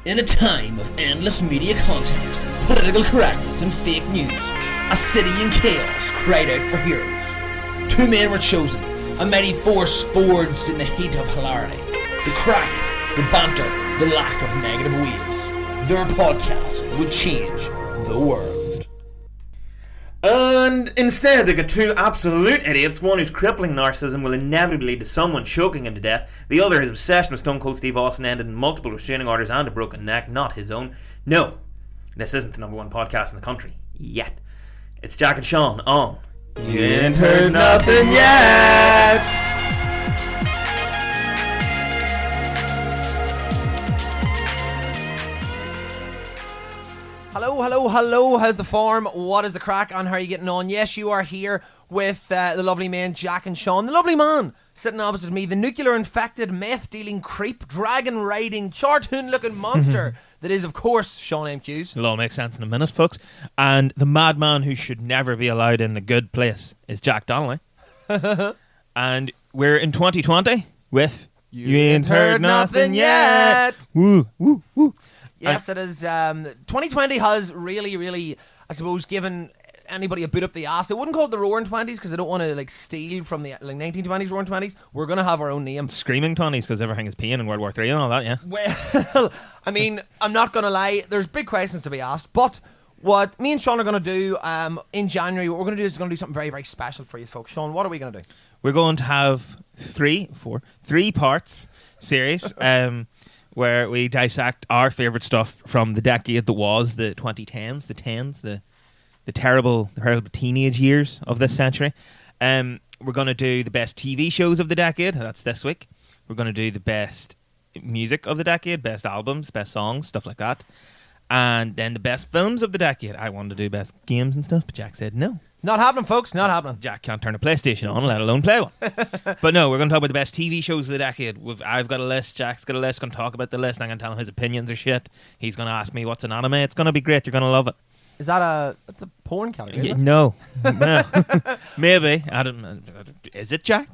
In a time of endless media content, political correctness and fake news, a city in chaos cried out for heroes. Two men were chosen, a mighty force forged in the heat of hilarity. The crack, the banter, the lack of negative waves. Their podcast would change the world. And instead they got two absolute idiots, one whose crippling narcissism will inevitably lead to someone choking him to death, the other his obsession with Stone Cold Steve Austin ended in multiple restraining orders and a broken neck, not his own. No, this isn't the number one podcast in the country, yet. It's Jack and Sean on You Ain't Heard Nothing Yet! Hello, how's the form? What is the crack on? How are you getting on? Yes, you are here with the lovely men, Jack and Sean. The lovely man sitting opposite me, the nuclear-infected, meth-dealing creep, dragon-riding, cartoon-looking monster that is, of course, Sean M. Hughes. It'll all make sense in a minute, folks. And the madman who should never be allowed in the good place is Jack Donnelly. And we're in 2020 with You Ain't Heard Nothing Yet! Woo, woo, woo. Yes, it is. 2020 has really, I suppose, given anybody a boot up the ass. I wouldn't call it the Roaring 20s because I don't want to steal from the 1920s Roaring 20s. We're going to have our own name. Screaming 20s because everything is peeing in World War III and all that, yeah. Well, I mean, I'm not going to lie. There's big questions to be asked, but what me and Sean are going to do in January, what we're going to do is going to do something very, very special for you folks. Sean, what are we going to do? We're going to have three parts series where we dissect our favourite stuff from the decade that was the 2010s, the terrible teenage years of this century. We're going to do the best TV shows of the decade. That's this week. We're going to do the best music of the decade, best albums, best songs, stuff like that. And then the best films of the decade. I wanted to do best games and stuff, but Jack said no. Not happening, folks. Not happening. Jack can't turn a PlayStation on, let alone play one. But no, we're going to talk about the best TV shows of the decade. I've got a list. Jack's got a list. Going to talk about the list. I'm going to tell him his opinions are shit. He's going to ask me what's an anime. It's going to be great. You're going to love it. Is that that's a porn category? No. Maybe. I don't know. Is it, Jack?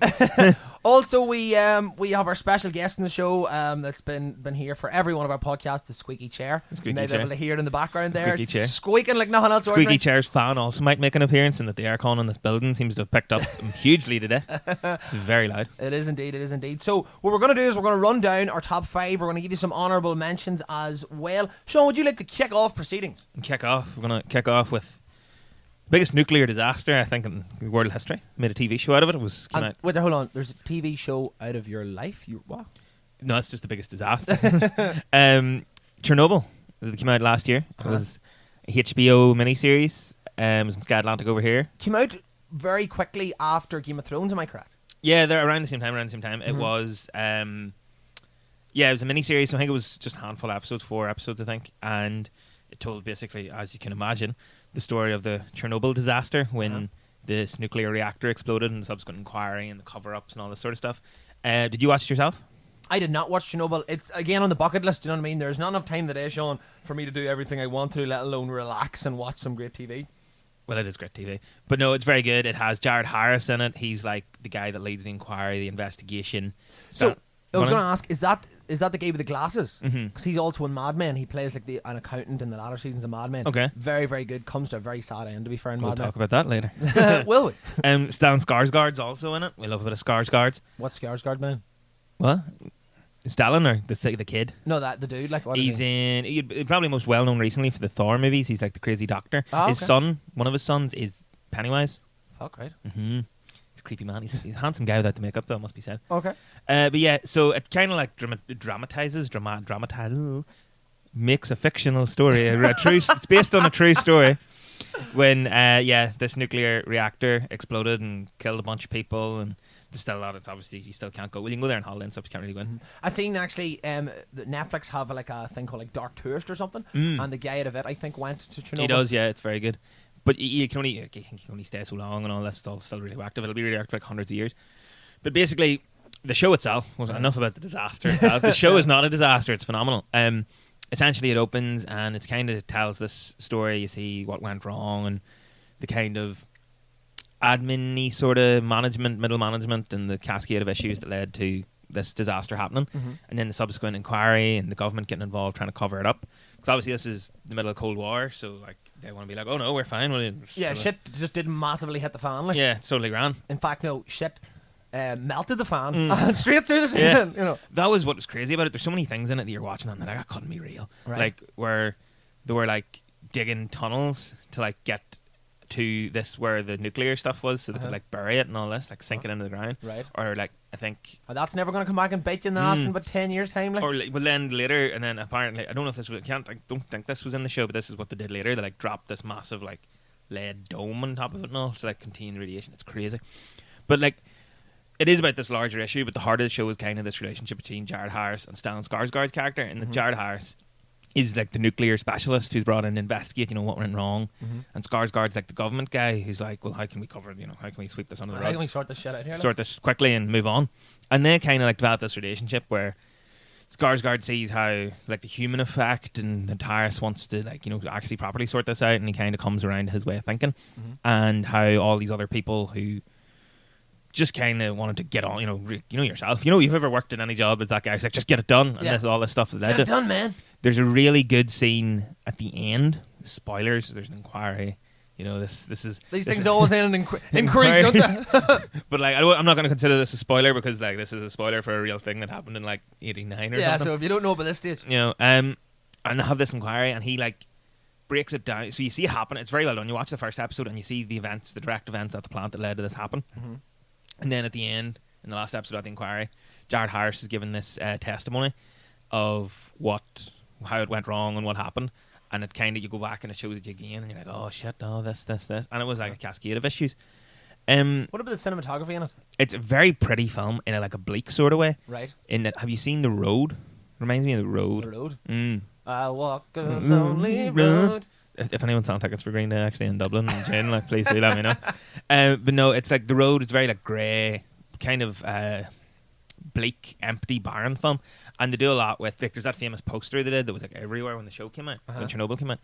Also, we have our special guest in the show that's been here for every one of our podcasts, the squeaky chair. You may be able to hear it in the background there. Squeaky chair. Squeaking like nothing else. Squeaky chair's fan also might make an appearance, and that the aircon in this building seems to have picked up hugely today. It's very loud. It is indeed. So what we're going to do is we're going to run down our top 5. We're going to give you some honourable mentions as well. Sean, would you like to kick off proceedings? Kick off. We're going to kick off with biggest nuclear disaster, I think, in world history. Made a TV show out of it. Wait, hold on. There's a TV show out of your life? What? No, it's just the biggest disaster. Chernobyl. That came out last year. It was a HBO miniseries. It was in Sky Atlantic over here. Came out very quickly after Game of Thrones, am I correct? Yeah, they're around the same time. It was... it was a miniseries. So I think it was just a handful of episodes, 4 episodes, I think. And it told basically, as you can imagine, the story of the Chernobyl disaster when this nuclear reactor exploded and the subsequent inquiry and the cover-ups and all this sort of stuff. Did you watch it yourself? I did not watch Chernobyl. It's, again, on the bucket list, you know what I mean? There's not enough time today, Sean, for me to do everything I want to, let alone relax and watch some great TV. Well, it is great TV. But no, it's very good. It has Jared Harris in it. He's like the guy that leads the inquiry, the investigation. So I was going to ask, is that the guy with the glasses? Mm-hmm. Because he's also in Mad Men. He plays like an accountant in the latter seasons of Mad Men. Okay. Very, very good. Comes to a very sad end, to be fair, in We'll Mad Men. talk about that later. Will we? Stan Skarsgård's also in it. We love a bit of Skarsgård. What's Skarsgård, man? What? Stalin or the kid? No, the dude. Like, what He's he's probably most well known recently for the Thor movies. He's like the crazy doctor. His son, one of his sons, is Pennywise. Fuck, right. Mm-hmm. He's a creepy man. He's a handsome guy without the makeup, though, must be said. Okay. But yeah, so it kind of like dramatizes, makes a fictional story. It's based on a true story. When this nuclear reactor exploded and killed a bunch of people, and there's still a lot. It's obviously you still can't go. Well, you can go there on holiday and stuff. You can't really go in. I seen actually that Netflix have a thing called like Dark Tourist or something, and the guy out of it I think went to Chernobyl. He does, yeah. It's very good. But you can only stay so long and all that stuff. Still radioactive. It'll be radioactive for like hundreds of years. But basically, the show itself was enough about the disaster itself. The show is not a disaster. It's phenomenal. Essentially, it opens and it kind of tells this story. You see what went wrong and the kind of admin-y sort of management, middle management, and the cascade of issues that led to this disaster happening, and then the subsequent inquiry and the government getting involved trying to cover it up. Because obviously this is the middle of the Cold War, so like they want to be like, oh no, we're fine. Shit just didn't massively hit the fan. Like. Yeah, it's totally grand. In fact, no, shit melted the fan and straight through the ceiling. You know, that was what was crazy about it. There's so many things in it that you're watching and like, that couldn't be real. Right. Like where they were like digging tunnels to like get to this where the nuclear stuff was, so they could like bury it and all this, like sink it into the ground. Right. Or like I think that's never going to come back and bite you in the ass in about 10 years time. Like. Or well then later, and then apparently I don't know if this was, don't think this was in the show, but this is what they did later. They like dropped this massive like lead dome on top of it and all to like contain radiation. It's crazy. But like it is about this larger issue, but the heart of the show is kind of this relationship between Jared Harris and Stellan Skarsgård's character, and Jared Harris is like the nuclear specialist who's brought in to investigate, you know, what went wrong. And Skarsgård's like the government guy who's like, well, how can we cover it? You know, how can we sweep this under the rug? How can we sort this shit out here? Sort this quickly and move on. And they kind of like develop this relationship where Skarsgård sees how like the human effect, and Harris wants to like, you know, actually properly sort this out, and he kind of comes around to his way of thinking, and how all these other people who just kind of wanted to get on, you know yourself, you know, you've ever worked in any job as that guy who's like, just get it done, and this, all this stuff that get it done, man. There's a really good scene at the end. Spoilers. There's an inquiry. You know, this is these things always end in inquiries, don't they? But like, I'm not going to consider this a spoiler because like this is a spoiler for a real thing that happened in like '89 or something. Yeah. So if you don't know about this stage, you know, and they have this inquiry, and he like breaks it down. So you see it happen. It's very well done. You watch the first episode, and you see the events, the direct events at the plant that led to this happen. And then at the end, in the last episode of the inquiry, Jared Harris is given this testimony of how it went wrong and what happened, and it kind of, you go back and it shows it again, and you're like, oh shit, no, this, and it was like a cascade of issues. What about the cinematography in it? It's a very pretty film in a like a bleak sort of way. Right. In that, have you seen The Road? Reminds me of The Road. The Road. I'll walk a lonely road. If anyone's selling tickets for Green Day actually in Dublin and Jane, like, please do let me know. But no, it's like The Road. It's very like grey, kind of bleak, empty, barren film. And they do a lot with, like, there's that famous poster they did that was like everywhere when the show came out, when Chernobyl came out,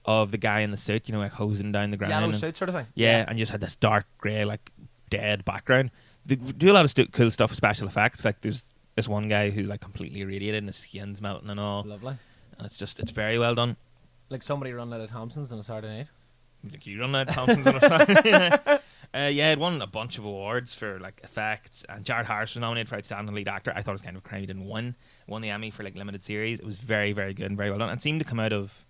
of the guy in the suit, you know, like hosing down the ground. Yellow suit sort of thing. Yeah, and you just had this dark grey, like dead background. They do a lot of cool stuff with special effects. Like there's this one guy who's like completely irradiated and his skin's melting and all. Lovely. And it's very well done. Like somebody running out of Thompsons on a Saturday night. Like you run out of Thompsons on a Saturday night. Yeah, it won a bunch of awards for like effects, and Jared Harris was nominated for Outstanding Lead Actor. I thought it was kind of a crime he didn't win. Won the Emmy for like limited series. It was very, very good and very well done. It seemed to come out of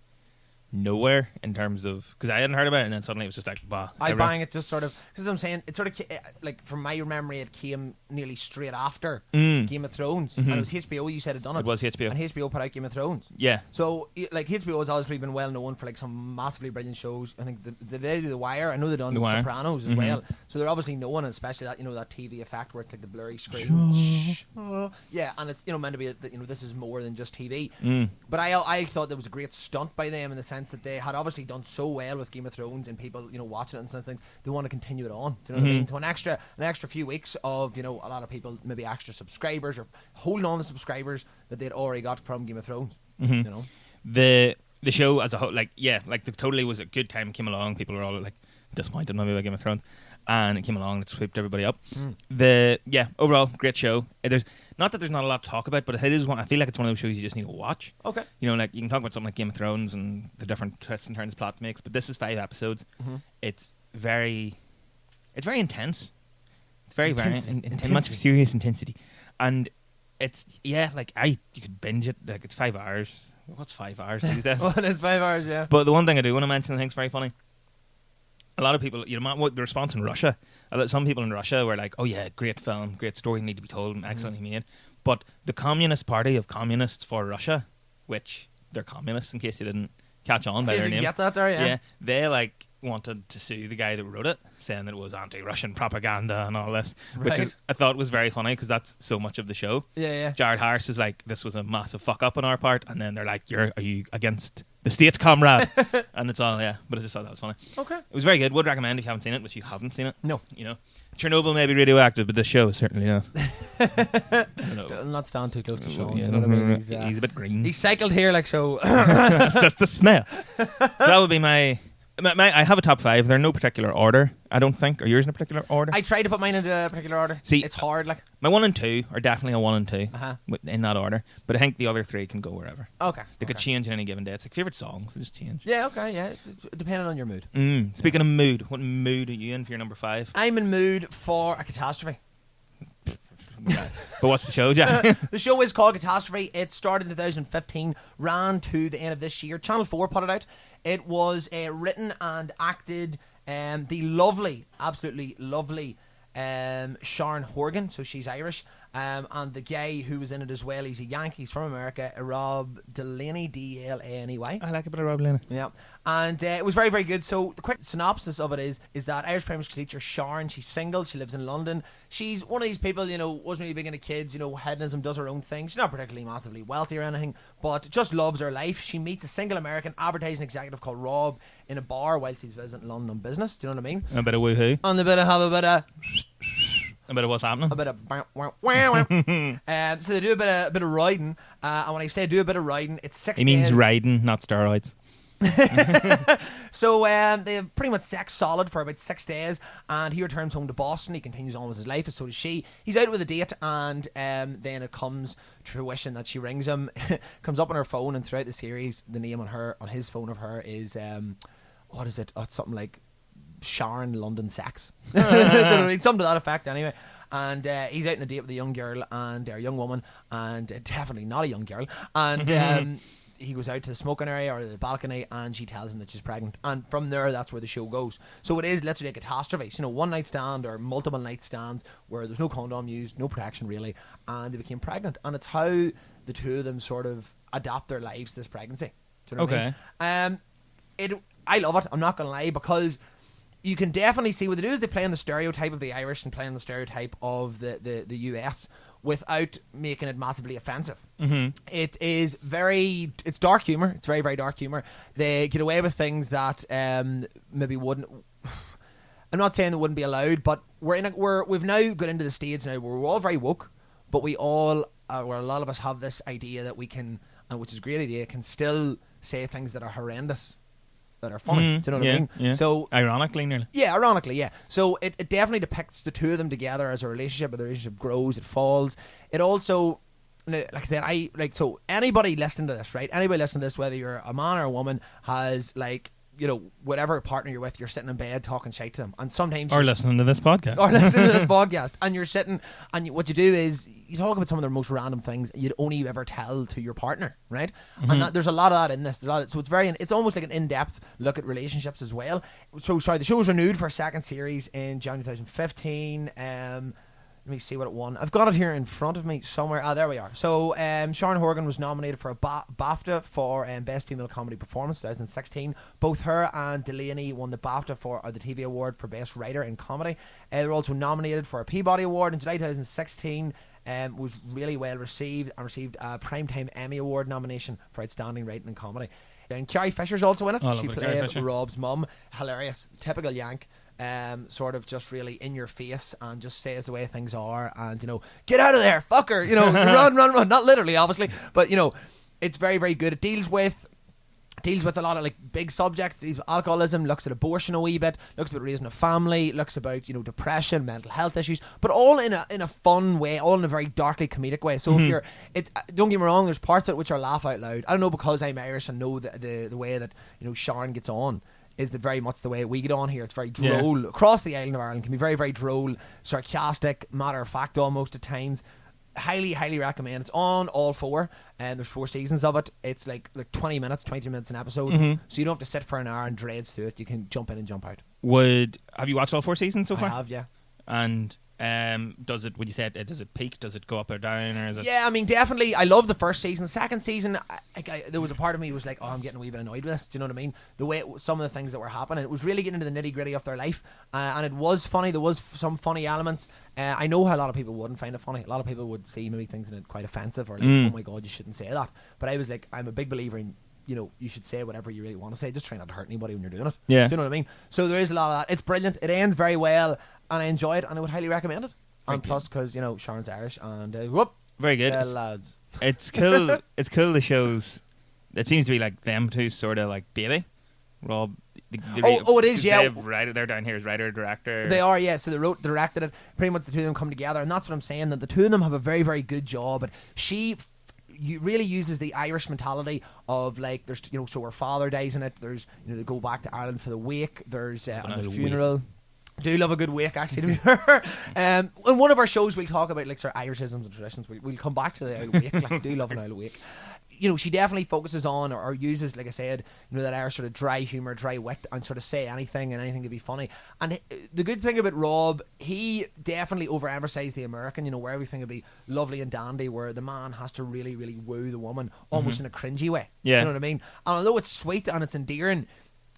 nowhere in terms of, because I hadn't heard about it, and then suddenly it was just like, bah. I bang it just sort of, because I'm saying it sort of like from my memory it came nearly straight after Game of Thrones, and it was HBO. You said it done it. It was HBO, and HBO put out Game of Thrones. Yeah. So like HBO has obviously been well known for like some massively brilliant shows. I think they do The Wire. I know they've done The Sopranos as well. So they're obviously known, especially that, you know, that TV effect where it's like the blurry screen. Yeah, and it's, you know, meant to be that, you know, this is more than just TV. But I thought there was a great stunt by them in the sense that they had obviously done so well with Game of Thrones and people, you know, watching it and such things. They want to continue it on. Do you know what I mean? So an extra few weeks of, you know, a lot of people maybe extra subscribers or holding on to subscribers that they'd already got from Game of Thrones. You know, the show as a whole, like, yeah, like, totally was a good time. Came along, people were all like disappointed maybe by Game of Thrones, and it came along, it swept everybody up. Overall great show. There's not that there's not a lot to talk about, but it is one. I feel like it's one of those shows you just need to watch. Okay. You know, like, you can talk about something like Game of Thrones and the different twists and turns plot makes, but this is 5 episodes. It's very intense. It's very much serious intensity, and it's like you could binge it. Like, it's 5 hours. What's 5 hours these days? Well, it's 5 hours, yeah. But the one thing I do want to mention, I think is very funny. A lot of people, you know, the response in Russia, some people in Russia were like, oh yeah, great film, great story, need to be told, excellently made. But the Communist Party of Communists for Russia, which they're communists in case you didn't catch on by their name. Get that there, yeah. Yeah, they like wanted to sue the guy that wrote it, saying that it was anti-Russian propaganda and all this, which I thought was very funny because that's so much of the show. Yeah. Jared Harris is like, this was a massive fuck up on our part, and then they're like, are you against the state, comrade? And it's all, yeah, but I just thought that was funny. Okay. It was very good. Would recommend if you haven't seen it, which you haven't seen it. No. You know, Chernobyl may be radioactive, but this show is certainly not. I'll not stand too close to Sean. Yeah, you know what I mean? He's a bit green. He's cycled here like so. It's just the smell. So that would be my I have a top 5. They're in no particular order. I don't think. Are yours in a particular order? I tried to put mine into a particular order. See, it's hard. Like my 1 and 2 are definitely a 1 and 2 Uh-huh. in that order. But I think the other 3 can go wherever. okay, They could change on any given day. It's like favourite songs. They just change. Yeah, okay, yeah. It's depending on your mood. Speaking of mood, what mood are you in for your number 5? I'm in mood for a catastrophe. But what's the show, Jack? The show is called Catastrophe. It started in 2015, ran to the end of this year. Channel 4 put it out. It was written and acted the lovely, absolutely lovely Sharon Horgan, so she's Irish, and the guy who was in it as well, he's a Yankee, he's from America, Rob Delaney, D-E-L-A-N-E-Y. I like a bit of Rob Lennon. Yeah, and it was very, very good. So the quick synopsis of it is that Irish primary school teacher Sharon, she's single, she lives in London. She's one of these people, wasn't really big into kids, hedonism, does her own thing. She's not particularly massively wealthy or anything, but just loves her life. She meets a single American advertising executive called Rob in a bar whilst he's visiting London on business. Do you know what I mean? A bit of woohoo. And a bit of A bit of what's happening. a bit of so they do a bit of riding, and when I say do a bit of riding, it's 6 He days. means riding, not steroids. So they have pretty much sex solid for about 6 days, and he returns home to Boston. He continues on with his life, and so does she. He's out with a date, and then it comes to fruition that she rings him, comes up on her phone, and throughout the series, the name on his phone of her is what is it? Oh, it's something like Sharon London Sex. Don't know, something to that effect anyway. And he's out on a date with a young girl and a young woman, and definitely not a young girl, and he goes out to the smoking area or the balcony, and she tells him that she's pregnant, and from there that's where the show goes. So it is literally a catastrophe. So, one night stand or multiple night stands where there's no condom used, no protection really, and they became pregnant, and it's how the two of them sort of adapt their lives to this pregnancy. Do you know what I mean? I love it, I'm not gonna lie, because you can definitely see what they do is they play on the stereotype of the Irish and play on the stereotype of the US without making it massively offensive. It is it's dark humour. It's very, very dark humour. They get away with things that maybe wouldn't. I'm not saying they wouldn't be allowed, but we've now got into the stage now where we're all very woke, but we all, where a lot of us have this idea that we can, and which is a great idea, can still say things that are horrendous, that are funny. Do you know what I mean? Yeah. So ironically, nearly. Yeah, ironically, yeah. So it definitely depicts the two of them together as a relationship, but the relationship grows, it falls. It also, like I said, so anybody listening to this, right? Anybody listening to this, whether you're a man or a woman, has whatever partner you're with, you're sitting in bed talking shite to them, and sometimes Listening to this podcast. or listening to this podcast, and you're sitting, and what you do is you talk about some of the most random things you'd only ever tell to your partner, right? And there's a lot of that in this. So it's almost like an in-depth look at relationships as well. So sorry, the show was renewed for a second series in January 2015. Let me see what it won. I've got it here in front of me somewhere. There we are. So Sharon Horgan was nominated for a BAFTA for Best Female Comedy Performance 2016. Both her and Delaney won the BAFTA for the TV Award for Best Writer in Comedy. They were also nominated for a Peabody Award in July 2016. Was really well received and received a Primetime Emmy Award nomination for Outstanding Writing in Comedy. And Carrie Fisher's also in it. She played Rob's mum. Hilarious. Typical Yank. Sort of just really in your face and just says the way things are, and get out of there, fucker, run, not literally obviously, but it's very, very good. It deals with a lot of big subjects. Deals with alcoholism, looks at abortion a wee bit, looks about raising a family, looks about depression, mental health issues, but all in a fun way, all in a very darkly comedic way. So if don't get me wrong, there's parts of it which are laugh out loud. I don't know, because I'm Irish and know the way that Sharon gets on is that very much the way we get on here. It's very droll. Across the island of Ireland can be very, very droll, sarcastic, matter of fact almost at times. Highly, highly recommend. It's on all 4, and there's 4 seasons of it. It's like 20 minutes, 23 minutes an episode, so you don't have to sit for an hour and dreads through it. You can jump in and jump out. Have you watched all 4 seasons so far? I have, yeah. And does it, would you say, does it peak? Does it go up or down, or is it? Yeah, I mean, definitely. I love the first season. Second season, there was a part of me was like, oh, I'm getting a wee bit annoyed with this. Do you know what I mean? The way some of the things that were happening, it was really getting into the nitty gritty of their life, and it was funny. There was some funny elements. I know how a lot of people wouldn't find it funny. A lot of people would see maybe things in it quite offensive, or like, oh my god, you shouldn't say that. But I was like, I'm a big believer in, you should say whatever you really want to say. Just try not to hurt anybody when you're doing it. Yeah. Do you know what I mean? So there is a lot of that. It's brilliant. It ends very well, and I enjoy it, and I would highly recommend it. And plus, because Sharon's Irish, and very good, lads. It's cool. It's cool. The shows. It seems to be like them two sort of like baby. Rob It is, yeah. They're down here as writer, director. They are, yeah. So they wrote, directed it. Pretty much the two of them come together, and that's what I'm saying. That the two of them have a very, very good job. And she really uses the Irish mentality of like, there's so her father dies in it. There's they go back to Ireland for the wake. There's and the funeral. Do love a good wake, actually, to be fair. In one of our shows, we'll talk about like sort of Irishisms and traditions. We'll come back to the Isle wake. Like, do love an Isle wake. She definitely focuses on or uses, like I said, that Irish sort of dry humour, dry wit, and sort of say anything and anything to be funny. And the good thing about Rob, he definitely overemphasised the American, where everything would be lovely and dandy, where the man has to really, really woo the woman, almost in a cringy way. Yeah. Do you know what I mean? And although it's sweet and it's endearing,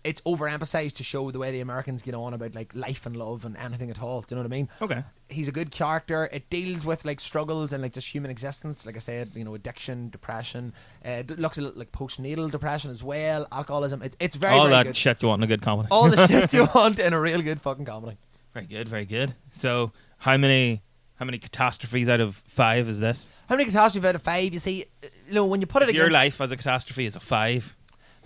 it's overemphasized to show the way the Americans get on about like life and love and anything at all. Do you know what I mean? Okay. He's a good character. It deals with like struggles and like just human existence. Like I said, addiction, depression. Looks at like postnatal depression as well. Alcoholism. It's very, all very that good. shit you want in a good comedy. All the shit you want in a real good fucking comedy. Very good, very good. So how many catastrophes out of 5 is this? How many catastrophes out of 5? You see, when you put it If your against life as a catastrophe is a 5.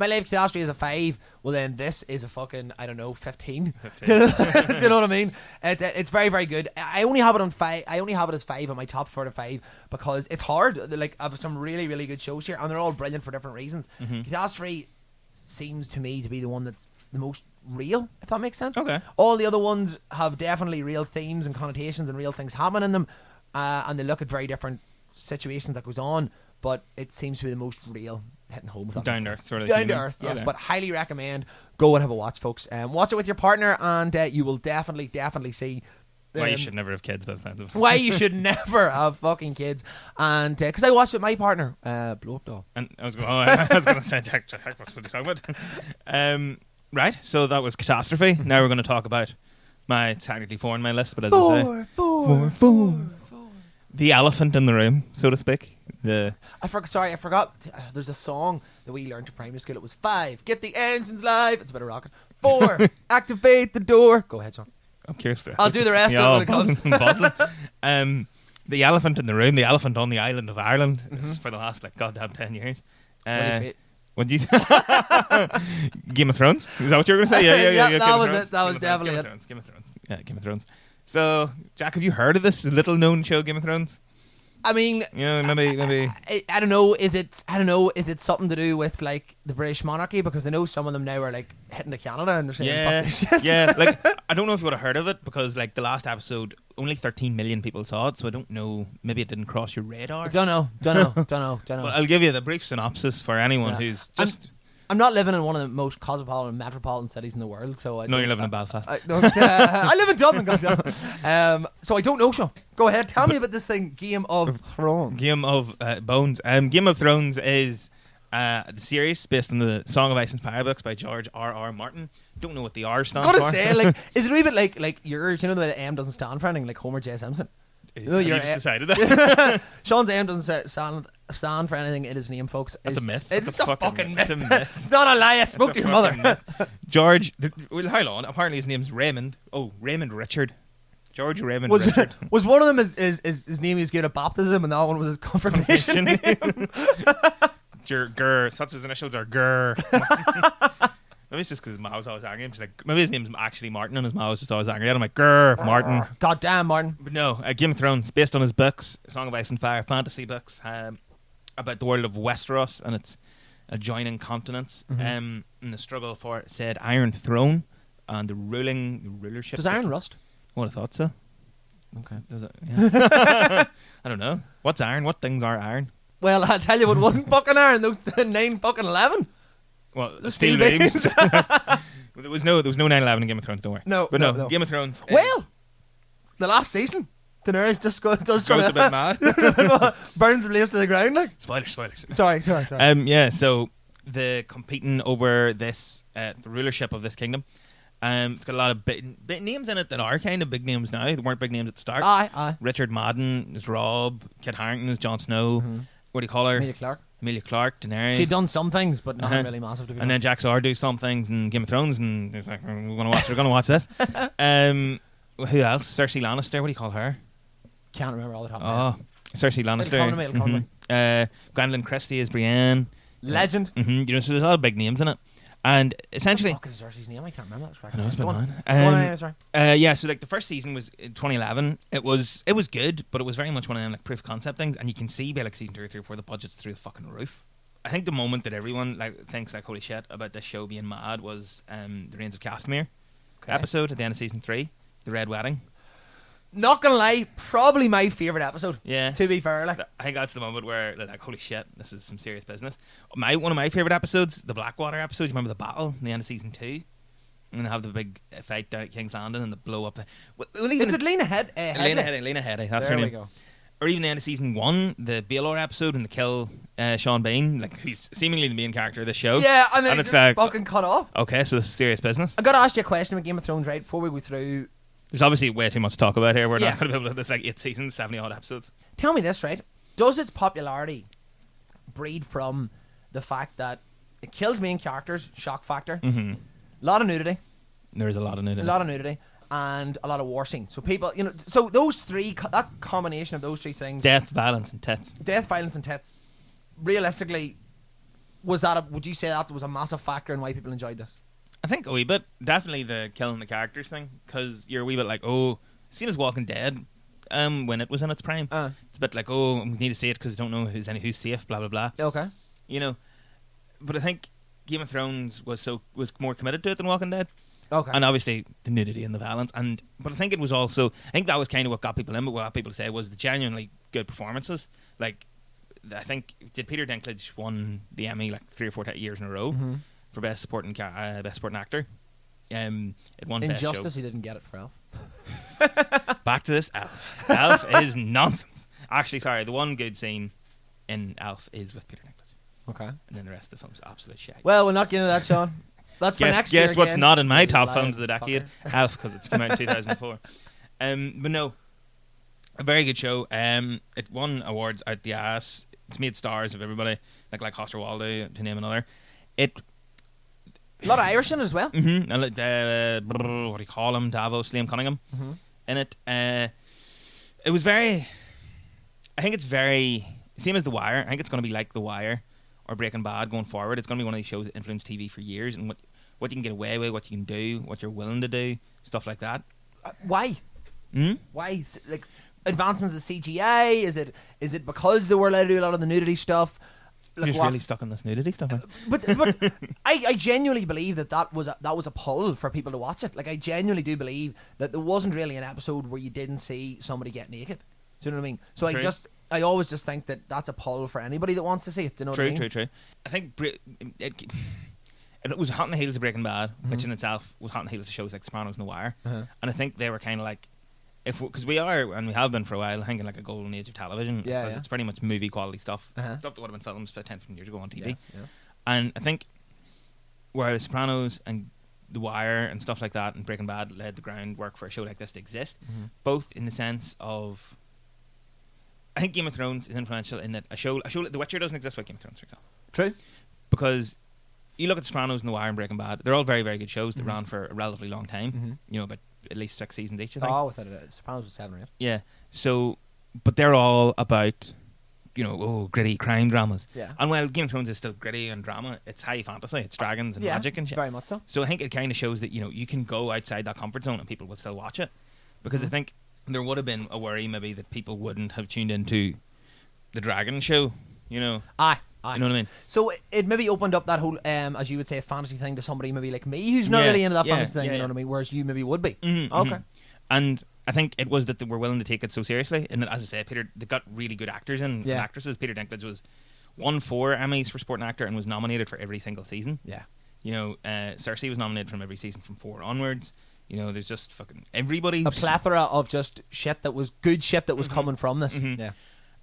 my life catastrophe is a 5, well then this is a fucking, I don't know, 15. Do you know what I mean? It's very, very good. I only have it on 5. I only have it as 5 on my top 4 to 5 because it's hard. Like, I have some really, really good shows here, and they're all brilliant for different reasons. Catastrophe seems to me to be the one that's the most real, if that makes sense. Okay. All the other ones have definitely real themes and connotations and real things happening in them, and they look at very different situations that goes on, but it seems to be the most real, hitting home with that. Down to earth, sort of. Down to earth, yes. Okay. But highly recommend. Go and have a watch, folks. Watch it with your partner, and you will definitely see why you should never have kids by the time of why you should never have fucking kids. And because I watched it with my partner, Blow Up Doll. And I was going to say, Jack, what are you talking about? Right, so that was Catastrophe. Now we're going to talk about my technically 4 on my list, but as I say, four. The elephant in the room, so to speak. I forgot. There's a song that we learned in primary school. It was 5. Get the engines live. It's about a rocket. 4. Activate the door. Go ahead, son. I'm curious. I'll do the rest of it when it comes. The elephant in the room. The elephant on the island of Ireland for the last goddamn 10 years. What did you say? Game of Thrones? Is that what you were going to say? Yeah. That was definitely it. Game of Thrones. Yeah, Game of Thrones. So, Jack, have you heard of this little known show, Game of Thrones? I mean, maybe. I don't know. Is it something to do with like the British monarchy? Because I know some of them now are like hitting to Canada and they're saying, "Fuck this shit." Yeah. Like, I don't know if you would have heard of it because like the last episode, only 13 million people saw it. So I don't know. Maybe it didn't cross your radar. Don't know. Well, I'll give you the brief synopsis for anyone who's just. I'm not living in one of the most cosmopolitan, metropolitan cities in the world, so you're living in Belfast. I live in Dublin, goddamn. So I don't know, Sean. Go ahead, tell me about this thing, Game of Thrones. Game of Bones. Game of Thrones is the series based on the Song of Ice and Fire books by George R.R. Martin. Don't know what the R stands for. Gotta say, like, is it a wee bit like yours? You know the way the M doesn't stand for anything, like Homer J. Simpson. You just decided that. Sean's name doesn't stand for anything in his name, folks. It's a myth. It's a fucking myth. It's a myth. It's not a lie. I spoke to your mother. George, well, hold on. Apparently his name's Raymond. Oh, Raymond Richard. George Raymond Richard. Was one of them his name he was given at baptism, and that one was his confirmation name? Gur. So that's his initials are Gur. Maybe it's just because his ma was always angry. She's like, maybe his name's actually Martin and his ma was just always angry. And I'm like, grr, Martin. God damn, Martin. But no, Game of Thrones, based on his books, Song of Ice and Fire, fantasy books, about the world of Westeros and its adjoining continents, and the struggle for said Iron Throne and the rulership. Does iron rust? I would have thought so. Okay. Does it? Yeah. I don't know. What's iron? What things are iron? Well, I'll tell you what wasn't fucking iron. Those 9 fucking 11. Well, the steel beams. There was no 9/11 in Game of Thrones. Don't worry. No, Game of Thrones. Well, the last season, Daenerys just goes a bit mad, burns the place to the ground. Like spoilers. Sorry. Yeah. So the competing over this the rulership of this kingdom. It's got a lot of big names in it that are kind of big names now. They weren't big names at the start. Aye. Richard Madden is Robb. Kit Harington is Jon Snow. What do you call her? Amelia Clark, Daenerys. She'd done some things, but not really massive to be And then Jack Saw do some things in Game of Thrones, and he's like, we're going to watch this. Who else? Cersei Lannister. What do you call her? Can't remember all the top of my head. Cersei Lannister. It'll come to me. Gwendolyn Christie is Brienne. Legend. So there's a lot of big names in it. And essentially, What is Cersei's name? I can't remember. That's right. I know, it's been Go on. Go on anyway, sorry. Yeah, so like the first season was in 2011. It was good, but it was very much one of them like proof of concept things, and you can see by like season 2 or 3 or 4 the budget's through the fucking roof. I think the moment that everyone like thinks like holy shit about this show being mad was the Reigns of Castamere episode at the end of season 3, the Red Wedding. Not gonna lie, probably my favourite episode. Yeah. To be fair, like I think that's the moment where they're like, holy shit, this is some serious business. One of my favourite episodes, the Blackwater episode. You remember the battle in the end of season 2? And they have the big fight down at King's Landing and the blow up. Is it Lena Headey? Lena Headey. That's there her we name. go. Or even the end of season 1, the Baelor episode, and they kill Sean Bean, like who's seemingly the main character of the show. Yeah, and then And it's it's like, fucking cut off. Okay, so this is serious business. I gotta ask you a question about Game of Thrones, right? Before we go through. There's obviously way too much to talk about here. We're Yeah. not going to be able to. There's like 8 seasons, 70 odd episodes. Tell me this, right? Does its popularity breed from the fact that it kills main characters, shock factor, Mm-hmm. a lot of nudity, There is a lot of nudity. and a lot of war scenes. So people, so those three, that combination of those three things, Death, violence, and tits. death, violence, and tits, realistically, would you say that was a massive factor in why people enjoyed this? I think a wee bit. Definitely the killing the characters thing, because you're a wee bit like, oh, seen as Walking Dead, when it was in its prime. It's a bit like, oh, we need to see it because we don't know who's safe, blah blah blah. Okay. But I think Game of Thrones was more committed to it than Walking Dead, Okay. and obviously the nudity and the violence. But I think it was also, I think that was kind of what got people in. But what people say was the genuinely good performances. Like, I think did Peter Dinklage won the Emmy like 3 or 4 years in a row. Mm-hmm. For best supporting actor. It won best Injustice, show. he didn't get it for Elf. Back to this Elf. Elf is nonsense. Actually, sorry, the one good scene in Elf is with Peter Dinklage, Okay. and then the rest of the film's absolute shit. Well, we'll not get into that, Sean. That's for next year. Guess what's again. not in my You top lying films of the decade? fucker. Elf, because it's come out in 2004. But no, a very good show. It won awards out the ass. It's made stars of everybody, like Hoster Waldo, to name another. A lot of Irish in it as well. Mm-hmm. What do you call him? Davos, Liam Cunningham Mm-hmm. in it. It was very. I think it's very same as The Wire. I think it's going to be like The Wire or Breaking Bad going forward. It's going to be one of these shows that influenced TV for years, and what you can get away with, what you can do, what you're willing to do, stuff like that. Why? Mm? Why? Like advancements of CGI? Is it because they were allowed to do a lot of the nudity stuff? You're just really stuck on this nudity stuff. But I genuinely believe that was a pull for people to watch it. Like I genuinely do believe that there wasn't really an episode where you didn't see somebody get naked. Do you know what I mean? So True. I always just think that that's a pull for anybody that wants to see it. Do you know what I mean? True. I think it was hot on the heels of Breaking Bad, which in itself was hot on the heels of shows like Sopranos and The Wire. Uh-huh. And I think they were kind of like, because we are, and we have been for a while, thinking like a golden age of television. Yeah, because yeah. it's pretty much movie quality stuff. Uh-huh. Stuff that would have been filmed 10, 15 years ago on TV. Yes. And I think where The Sopranos and The Wire and stuff like that and Breaking Bad laid the groundwork for a show like this to exist, both in the sense of, I think Game of Thrones is influential in that a show like The Witcher doesn't exist without Game of Thrones, for example. True. Because you look at The Sopranos and The Wire and Breaking Bad, they're all very, very good shows that ran for a relatively long time. About at least 6 seasons each, I think. Oh, without it, Sopranos was 7 or 8. Yeah. So, but they're all about, gritty crime dramas. Yeah. And while Game of Thrones is still gritty and drama, it's high fantasy. It's dragons and magic and shit. Very much so. So I think it kind of shows that, you can go outside that comfort zone and people would still watch it. Because I think there would have been a worry maybe that people wouldn't have tuned into the dragon show, Aye. You know what I mean? So it maybe opened up that whole, as you would say, fantasy thing to somebody maybe like me who's not Yeah, really into that yeah, fantasy thing, yeah, you know yeah. what I mean? Whereas you maybe would be. Mhm, Okay. mhm. And I think it was that they were willing to take it so seriously. And as I say, they got really good actors and Yeah. actresses. Peter Dinklage won 4 Emmys for supporting actor and was nominated for every single season. Yeah. Cersei was nominated from every season from 4 onwards. There's just fucking everybody. A plethora of just shit that was good shit that was coming from this. Mhm. Yeah.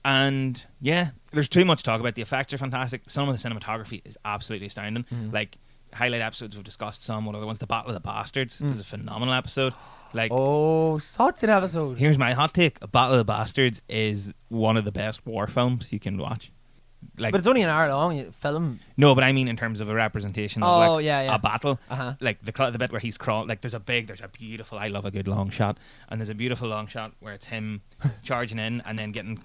And yeah, there's too much to talk about. The effects are fantastic. Some of the cinematography is absolutely astounding. Like highlight episodes we've discussed some. One of the ones, the Battle of the Bastards, is a phenomenal episode. Like, Oh, such an episode. here's my hot take: A Battle of the Bastards is one of the best war films you can watch. Like, But it's only an hour long. Film. no, but I mean in terms of a representation of Oh, like yeah. a battle. Uh-huh. Like the bit where he's crawling. Like there's a beautiful. I love a good long shot, and there's a beautiful long shot where it's him charging in and then getting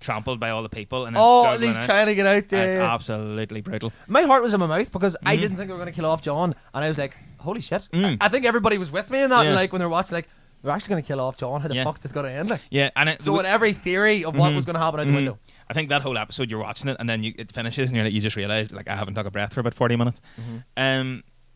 trampled by all the people. And then Oh, and struggling he's out. trying to get out there. It's absolutely brutal. My heart was in my mouth because I didn't think they were going to kill off John, and I was like, "Holy shit!" I think everybody was with me in that. Yeah. And like when they were watching, like they're actually going to kill off John. How the Yeah. fuck's this going to end? Like, Yeah, and so with every theory of what was going to happen out the window. I think that whole episode, you're watching it, and then it finishes, and you just realise, like, I haven't took a breath for about 40 minutes.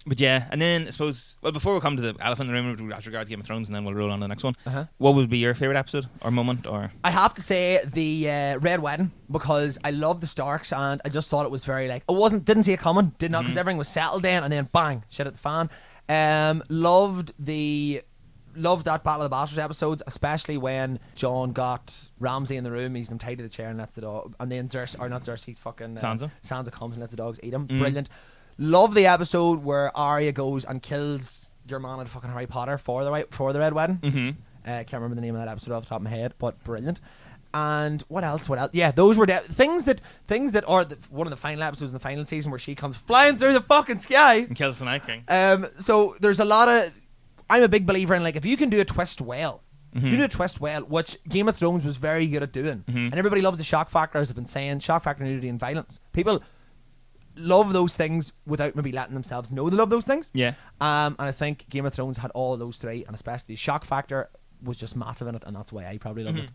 But yeah, and then I suppose, well, before we come to the elephant in the room as regards Game of Thrones, and then we'll roll on to the next one. What would be your favourite episode or moment? Or I have to say the Red Wedding, because I love the Starks, and I just thought it was very like didn't see it coming, did not, because everything was settled then, and then bang, shit at the fan. Loved that Battle of the Bastards episodes, especially when John got Ramsay in the room, he's them tied to the chair and lets the dog, and then Cersei's fucking Sansa comes and lets the dogs eat him. Brilliant. Love the episode where Arya goes and kills your man in fucking Harry Potter for the Red Wedding. Can't remember the name of that episode off the top of my head, but brilliant. And what else? Yeah, those were things that are one of the final episodes in the final season where she comes flying through the fucking sky and kills the Night King. So there's a lot of. I'm a big believer in, like, if you can do a twist well, which Game of Thrones was very good at doing, and everybody loves the shock factor, as I've been saying, shock factor, nudity, and violence. People love those things without maybe letting themselves know they love those things. Yeah. And I think Game of Thrones had all of those three, and especially the shock factor was just massive in it, and that's why I probably loved it.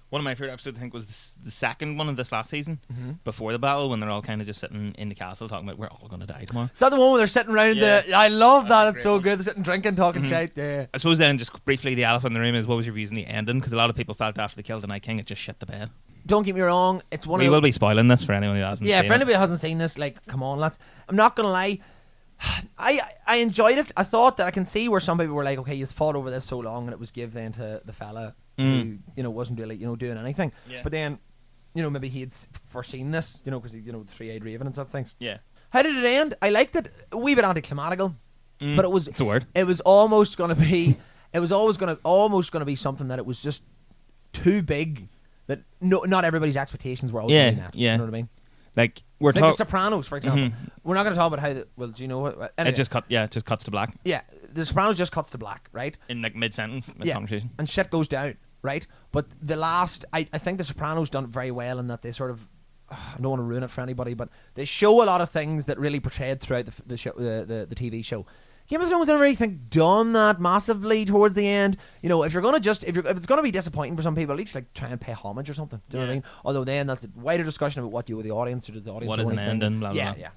One of my favourite episodes, I think, was the second one of this last season, before the battle, when they're all kind of just sitting in the castle talking about, we're all going to die tomorrow. Is that the one where they're sitting around I love that. It's so good. They're sitting drinking, talking shit. Yeah. I suppose then, just briefly, the elephant in the room is, what was your views on the ending? Because a lot of people felt after they killed the Night King, it just shit the bed. Don't get me wrong, it's one We of will be spoiling this for anyone who hasn't seen it. for anybody who hasn't seen this, like, come on, lads. I'm not going to lie. I enjoyed it. I thought that I can see where some people were like, okay, you've fought over this so long, and it was give then to the fella who, wasn't really, doing anything. Yeah. But then, maybe he had foreseen this, because, the three-eyed raven and such things. Yeah. How did it end? I liked it. A wee bit anticlimactical, but it was. It's a word. It was almost going to be. It was almost going to be something that it was just too big. That not everybody's expectations were always Yeah, met. yeah. You know what I mean? Like, we're The talking. Sopranos, for example. We're not going to talk about how. Well, do you know what? Anyway, It just cuts to black yeah, The Sopranos just cuts to black, right? in like mid sentence, mid conversation. And shit goes down, right? But the last, I think The Sopranos done it very well in that they sort of. I don't want to ruin it for anybody, but they show a lot of things that really portrayed throughout the show, the TV show. Game of Thrones, I don't really think done that massively towards the end. If you're gonna if it's gonna be disappointing for some people, at least like try and pay homage or something. Do you know what I mean? Although then that's a wider discussion about what you with the audience, or does the audience What is an ending? Blah, blah, blah. Yeah.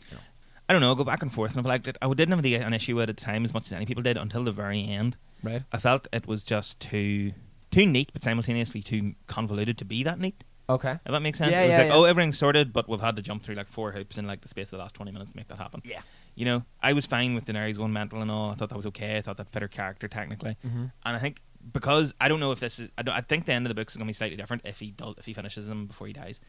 I don't know. I go back and forth, and I liked it. I didn't have an issue with it at the time as much as any people did until the very end. Right. I felt it was just too neat, but simultaneously too convoluted to be that neat. Okay. If that makes sense. Yeah, it was yeah, like, yeah. oh, everything's sorted, but we've had to jump through like 4 hoops in like the space of the last 20 minutes to make that happen. Yeah. I was fine with Daenerys going mental and all. I thought that was okay. I thought that fit her character technically. And I think because I don't know if this is, I think the end of the book is going to be slightly different if he finishes him before he dies.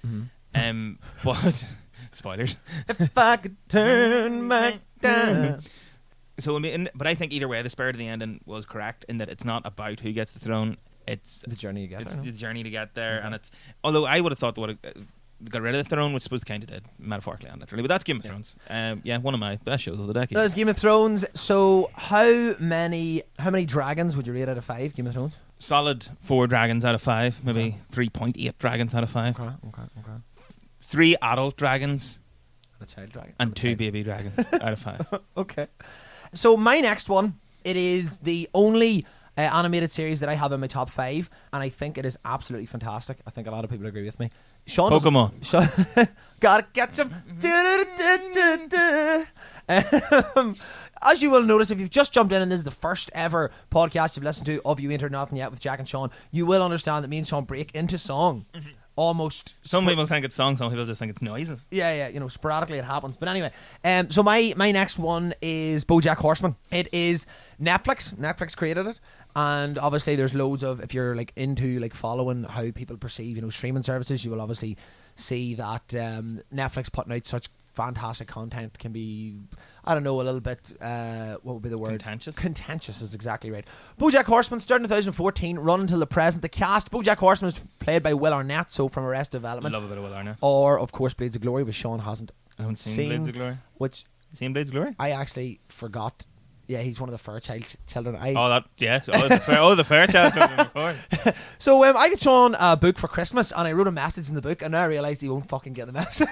But spoilers. If I could turn back time. So but I think either way, the spirit of the ending was correct in that it's not about who gets the throne. It's The journey you get It's there, no? the journey to get there, and it's. Although I would have thought they would have got rid of the throne, which I suppose they kind of did, metaphorically and literally. But that's Game of Thrones. One of my best shows of the decade. That's Game of Thrones. So how many dragons would you rate out of 5? Game of Thrones. Solid 4 dragons out of 5, maybe 3.8 dragons out of 5. Okay. 3 adult dragons A child dragon. and 2 baby dragons out of 5. Okay. So my next one, it is the only animated series that I have in my top 5, and I think it is absolutely fantastic. I think a lot of people agree with me. Sean Pokemon. Gotta catch him. As you will notice, if you've just jumped in and this is the first ever podcast you've listened to of You Ain't Heard Nothing Yet with Jack and Sean, you will understand that me and Sean break into song. Almost. Some people think it's songs, some people just think it's noises. Yeah, sporadically it happens. But anyway, so my next one is BoJack Horseman. It is Netflix. Netflix created it, and obviously there's loads of, if you're like into like following how people perceive streaming services, you will obviously see that Netflix putting out such fantastic content can be, I don't know, a little bit, what would be the word? Contentious is exactly right. BoJack Horseman started in 2014, run until the present. The cast, BoJack Horseman is played by Will Arnett, so from Arrested Development. I love a bit of Will Arnett. Or, of course, Blades of Glory, which Sean hasn't I haven't seen Blades of Glory. Which Seen Blades of Glory? I actually forgot Yeah, he's one of the children. Oh, that yes. Oh, the Fairchild children. Of course. So I got Sean a book for Christmas, and I wrote a message in the book, and now I realise he won't fucking get the message.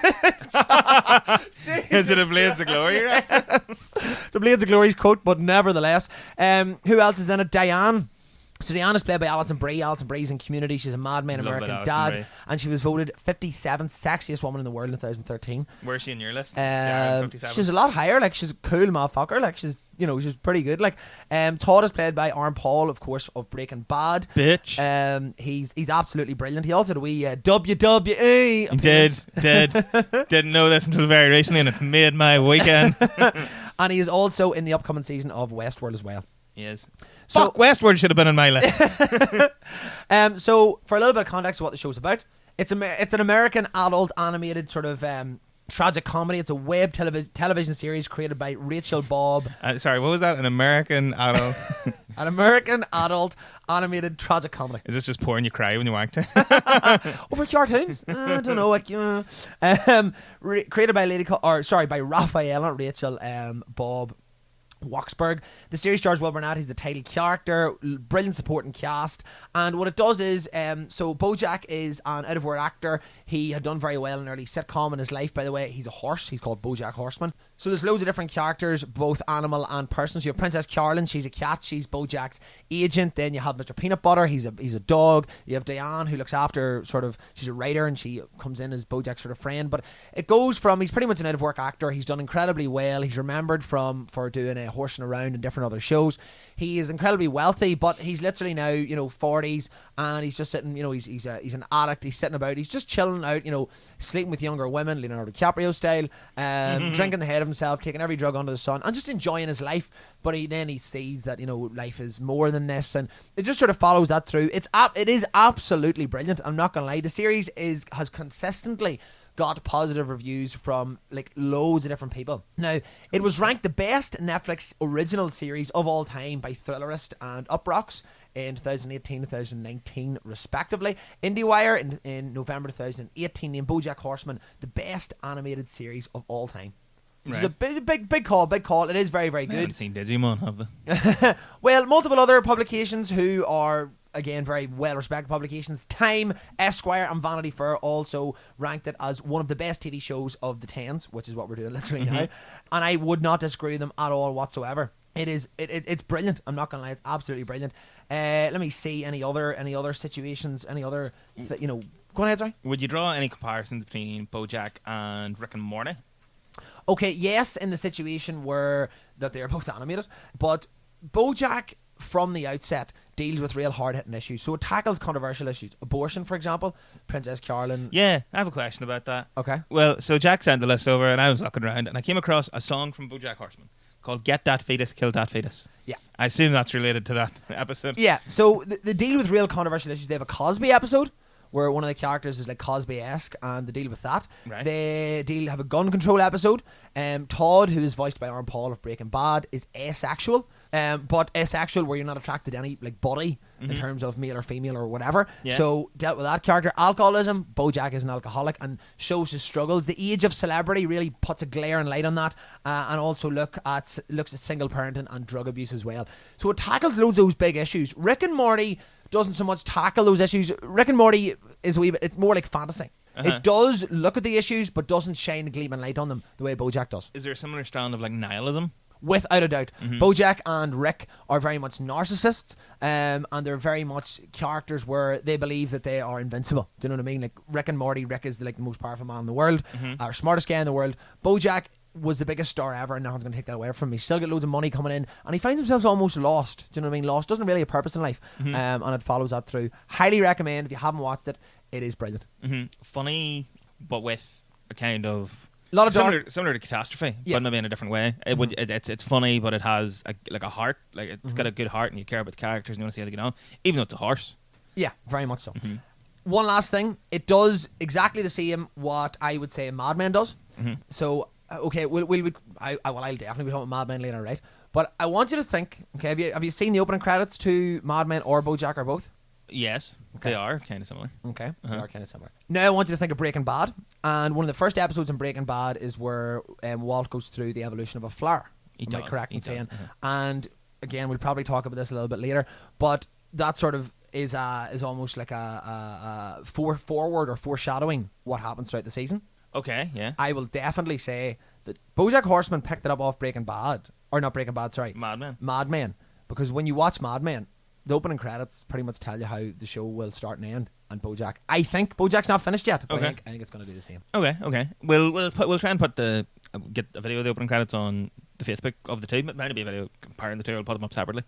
Is it a Blades of Glory? Right? Yes. It's a Blades of Glory's quote, but nevertheless. Who else is in it? Diane. So Diane is played by Alison Brie. Alison Brie's in Community. She's a Mad Men Love American it, Alison dad, Brie. and she was voted 57th sexiest woman in the world in 2013. Where's she in your list? Yeah, 57. She's a lot higher. Like, she's a cool motherfucker. Like, she's she's pretty good. Like, Todd is played by Aaron Paul, of course, of Breaking Bad. Bitch. He's absolutely brilliant. He also had a wee WWE. Didn't know this until very recently, and it's made my weekend. And he is also in the upcoming season of Westworld as well. Yes. So- Fuck, Westworld should have been on my list. So for a little bit of context of what the show's about, it's an American adult animated sort of tragic comedy. It's a web television series created by Rachel Bob. Sorry, what was that? An American adult? An American adult animated tragic comedy. Is this just pouring you cry when you wanked? Over cartoons? I don't know. Like, created by by Raphael, not Rachel Bob Waksberg. The series stars Will Burnett. He's the title character. Brilliant supporting cast. And what it does is, so Bojack is an out-of-work actor. He had done very well in an early sitcom in his life, by the way. He's a horse. He's called Bojack Horseman. So there's loads of different characters, both animal and person. So you have Princess Carolyn. She's a cat. She's Bojack's agent. Then you have Mr. Peanut Butter. He's a dog. You have Diane, who looks after she's a writer, and she comes in as Bojack's sort of friend. But it goes from, he's pretty much an out-of-work actor. He's done incredibly well. He's remembered for doing a horsing around in different other shows. He is incredibly wealthy, but he's literally now 40s, and he's just sitting. He's an addict. He's sitting about. He's just chilling out. Sleeping with younger women, Leonardo DiCaprio style, drinking the head of himself, taking every drug under the sun, and just enjoying his life. But he sees that life is more than this, and it just sort of follows that through. It is absolutely brilliant. I'm not gonna lie. The series has consistently got positive reviews from like loads of different people. Now, it was ranked the best Netflix original series of all time by Thrillerist and Uprocks in 2018 and 2019 respectively. IndieWire in November 2018 named BoJack Horseman the best animated series of all time. Which is a big call. It is very, very I good. haven't seen Digimon, have they? Well, multiple other publications who are, again, very well-respected publications, Time, Esquire and Vanity Fair also ranked it as one of the best TV shows of the 10s, which is what we're doing literally now. And I would not disagree with them at all whatsoever. It's brilliant. I'm not gonna lie, it's absolutely brilliant. Let me see any other situations, any other go ahead, sorry. Would you draw any comparisons between BoJack and Rick and Morty? Okay, yes, in the situation where that they're both animated, but BoJack from the outset deals with real hard-hitting issues. So it tackles controversial issues. Abortion, for example. Princess Carolyn. Yeah, I have a question about that. Okay. Well, so Jack sent the list over, and I was looking around, and I came across a song from BoJack Horseman called "Get That Fetus, Kill That Fetus." Yeah. I assume that's related to that episode. Yeah, so they deal with real controversial issues. They have a Cosby episode where one of the characters is like Cosby-esque, and they deal with that. Right. They have a gun control episode. Todd, who is voiced by Aaron Paul of Breaking Bad, is asexual. But asexual where you're not attracted to any like body in terms of male or female or whatever. Yeah. So dealt with that character. Alcoholism. BoJack is an alcoholic and shows his struggles. The age of celebrity really puts a glaring light on that, and also looks at single parenting and drug abuse as well. So it tackles loads of those big issues. Rick and Morty doesn't so much tackle those issues. Rick and Morty is a wee bit, it's more like fantasy. It does look at the issues, but doesn't shine a gleaming light on them the way BoJack does. Is there a similar strand of like nihilism? Without a doubt. BoJack and Rick are very much narcissists, and they're very much characters where they believe that they are invincible. Do you know what I mean? Like Rick and Morty, Rick is like the most powerful man in the world, our smartest guy in the world. BoJack was the biggest star ever, and no one's going to take that away from him. He's still got loads of money coming in, and he finds himself almost lost. Do you know what I mean? Lost. Doesn't really have a purpose in life, and it follows that through. Highly recommend. If you haven't watched it, it is brilliant. Funny, but with a kind of A lot of dark. similar to Catastrophe, Yeah. but maybe in a different way. It's funny, but it has a heart. Like it's got a good heart, and you care about the characters, and you want to see how they get on, even though it's a horse. Yeah, very much so. One last thing, it does exactly the same what I would say Mad Men does. So, okay, I'll definitely be talking about Mad Men later, right? But I want you to think, okay, have you seen the opening credits to Mad Men or BoJack or both? Yes, Okay. they are kind of similar. Okay, they are kind of similar. Now I want you to think of Breaking Bad, and one of the first episodes in Breaking Bad is where Walt goes through the evolution of a flower. He Am I does, correct he in does, saying? And again, we'll probably talk about this a little bit later, but that sort of is almost like a forward or foreshadowing what happens throughout the season. Okay, yeah. I will definitely say that BoJack Horseman picked it up off Breaking Bad, or not Breaking Bad, sorry, Mad Men, because when you watch Mad Men, the opening credits pretty much tell you how the show will start and end. And BoJack, I think BoJack's not finished yet, but Okay. I think it's going to do the same. Okay. We'll try and put get a video of the opening credits on the Facebook of the two. It might be a video comparing the two. We'll put them up separately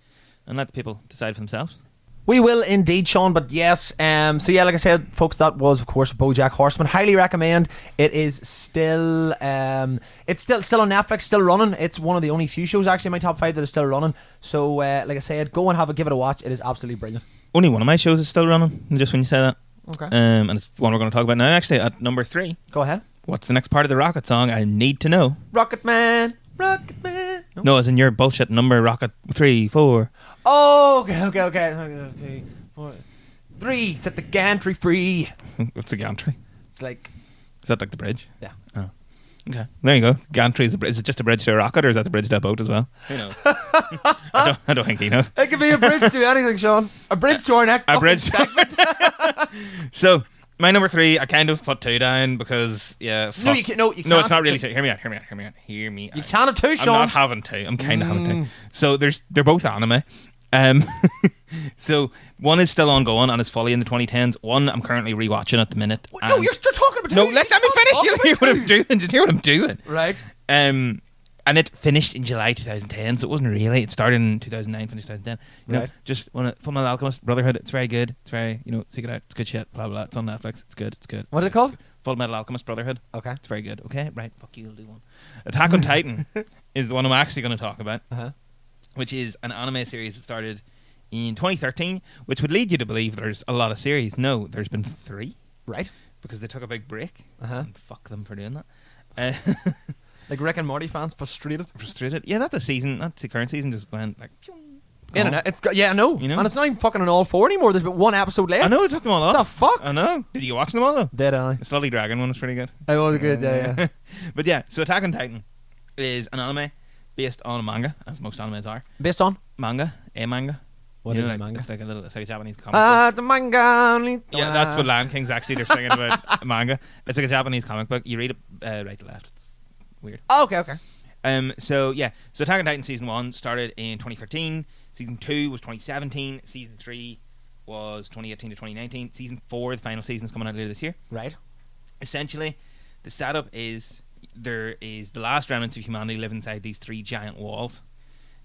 and let the people decide for themselves. We will indeed, Sean, but yes, so yeah, like I said, folks, that was, of course, BoJack Horseman. Highly recommend. It is still, it's still on Netflix, still running. It's one of the only few shows, actually, in my top 5 that is still running. So, like I said, go and give it a watch. It is absolutely brilliant. Only one of my shows is still running, just when you say that. Okay. And it's the one we're going to talk about now, actually, at number 3. Go ahead. What's the next part of the Rocket song? I need to know. Rocket Man. Rocket Man. No, as in your bullshit number, Rocket 3, 4. Oh, okay. 3, 4. 3, set the gantry free. What's a gantry? It's like... Is that like the bridge? Yeah. Oh. Okay. There you go. Gantry is the bridge. Is it just a bridge to a rocket, or is that the bridge to a boat as well? Who knows? I don't think he knows. It could be a bridge to anything, Sean. A bridge to our next segment. So, my number 3, I kind of put 2 down because, yeah. No, you can't. No, No, it's not really 2. Hear me out. You can't have 2, Sean. I'm not having 2. I'm kind of having 2. So, they're both anime. So one is still ongoing and is fully in the 2010s. One I'm currently rewatching at the minute. No, you're talking about 2. No, let me finish. You'll hear what I'm doing. Just hear what I'm doing. Right. And it finished in July 2010, so it wasn't really. It started in 2009, finished 2010. You know, Right. just Full Metal Alchemist Brotherhood. It's very good. It's very, seek it out. It's good shit. Blah blah. It's on Netflix. It's good. What is it called? Full Metal Alchemist Brotherhood. Okay. It's very good. Okay, right. Fuck you. I'll do one. Attack on Titan is the one I'm actually going to talk about, which is an anime series that started in 2013, which would lead you to believe there's a lot of series. No, there's been 3. Right. Because they took a big break. And fuck them for doing that. Like Rick and Morty fans frustrated. Yeah, that's the current season just went like... Internet. It's got, yeah, I know. You know? And it's not even fucking on all 4 anymore. There's but 1 episode left. I know, it took them all off. What the fuck? I know. Did you watch them all though? Did I? The Slutty Dragon one was pretty good. I was good, yeah. But yeah, so Attack on Titan is an anime based on a manga, as most animes are. Based on? Manga. What You is know, a manga? It's like a Japanese comic book. The manga. Yeah, that's what Lion King's actually, they're singing about manga. It's like a Japanese comic book. You read it right to left. It's weird. Oh, okay. So Attack on Titan season 1 started in 2013. Season 2 was 2017. Season 3 was 2018 to 2019. Season 4, the final season, is coming out later this year. Right. Essentially, the setup is there is the last remnants of humanity live inside these 3 giant walls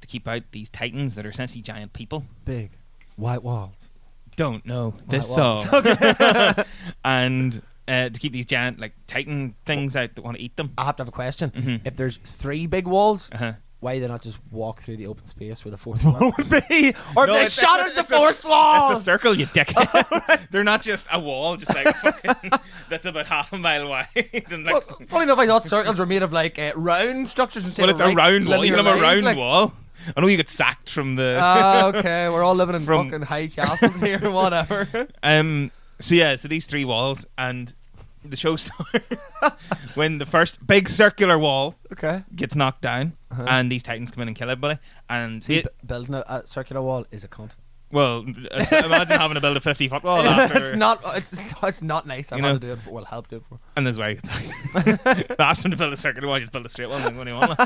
to keep out these titans that are essentially giant people. Big white walls. Don't know this walls. song. And to keep these giant titan things out that want to eat them. I have to have a question. Mhm. If there's 3 big walls, why do they not just walk through the open space where the 4th wall would be? Or No, they it's- shot at the 4th wall? It's a circle, you dickhead. They're not just a wall, just like a fucking, that's about half a mile wide. And Well, funny enough, I thought circles were made of round structures instead it's of a round wall. You linear can have a lines, round wall. I know you get sacked from the. Okay, we're all living in From- fucking high castles here, whatever. So these 3 walls, and the show starts when the first big circular wall Okay. gets knocked down, and these titans come in and kill everybody. And See, building a circular wall is a cunt. well, imagine having to build a 50-foot wall after. It's not nice. I've You had know. to do it before. Well, help do it before. And this is why he gets out. I asked him to build a circular wall, just build a straight one. When you want.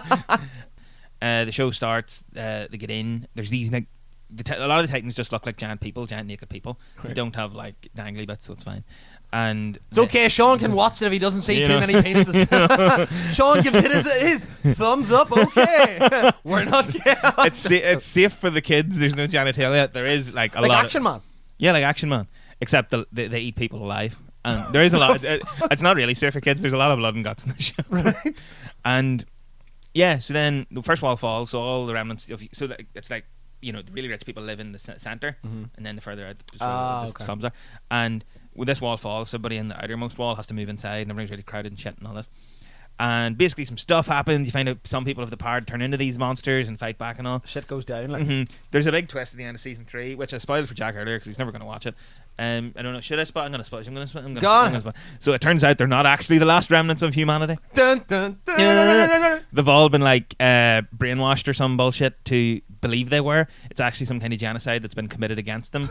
The show starts. They get in. There's these a lot of the titans just look like giant naked people. They don't have dangly bits, so it's fine. And It's okay. Sean can watch it if he doesn't see too many penises. Sean gives it his thumbs up. Okay, we're not. it's safe for the kids. There's no genitalia. There is a lot Action Man. Yeah, like Action Man, except they eat people alive. And there is a lot. It's not really safe for kids. There's a lot of blood and guts in the show. Right. And yeah, so then the first wall falls. So all the remnants of it's the really rich people live in the center, and then the further out the slums are. And when this wall falls, somebody in the outermost wall has to move inside, and everything's really crowded and shit and all this. And basically some stuff happens. You find out some people have the power to turn into these monsters and fight back and all. Shit goes down. Like. There's a big twist at the end of season 3, which I spoiled for Jack earlier because he's never going to watch it. I don't know. Should I spoil? I'm going to spoil. I'm going to spoil. So it turns out they're not actually the last remnants of humanity. Dun, dun, dun. They've all been like brainwashed or some bullshit to believe they were. It's actually some kind of genocide that's been committed against them.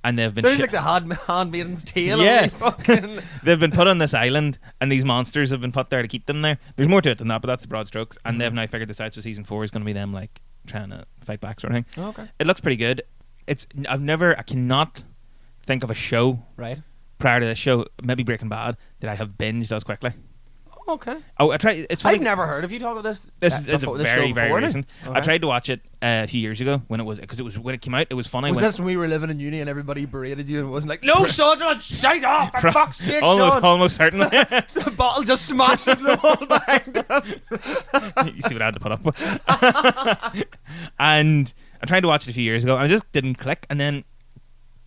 And they've been Sounds like the Handmaiden's Tale. Yeah. Fucking They've been put on this island, and these monsters have been put there to keep them there. There's more to it than that, but that's the broad strokes. And they've now figured this out. So season 4 is going to be them like trying to fight back, sort of thing. Oh, okay. It looks pretty good. I cannot think of a show Right. prior to this show, maybe Breaking Bad, that I have binged as quickly. Okay. Oh, I tried. It's funny. I've never heard of you talk about this. This is before- a this show very, very before, recent. okay. I tried to watch it a few years ago when it came out. It was funny. Was when this when we were living in uni and everybody berated you and wasn't like, no, Sean, don't shite off, for fuck's sake, Sean. Almost certainly. So the bottle just smashes the wall behind him. You see what I had to put up with. And I tried to watch it a few years ago and I just didn't click. And then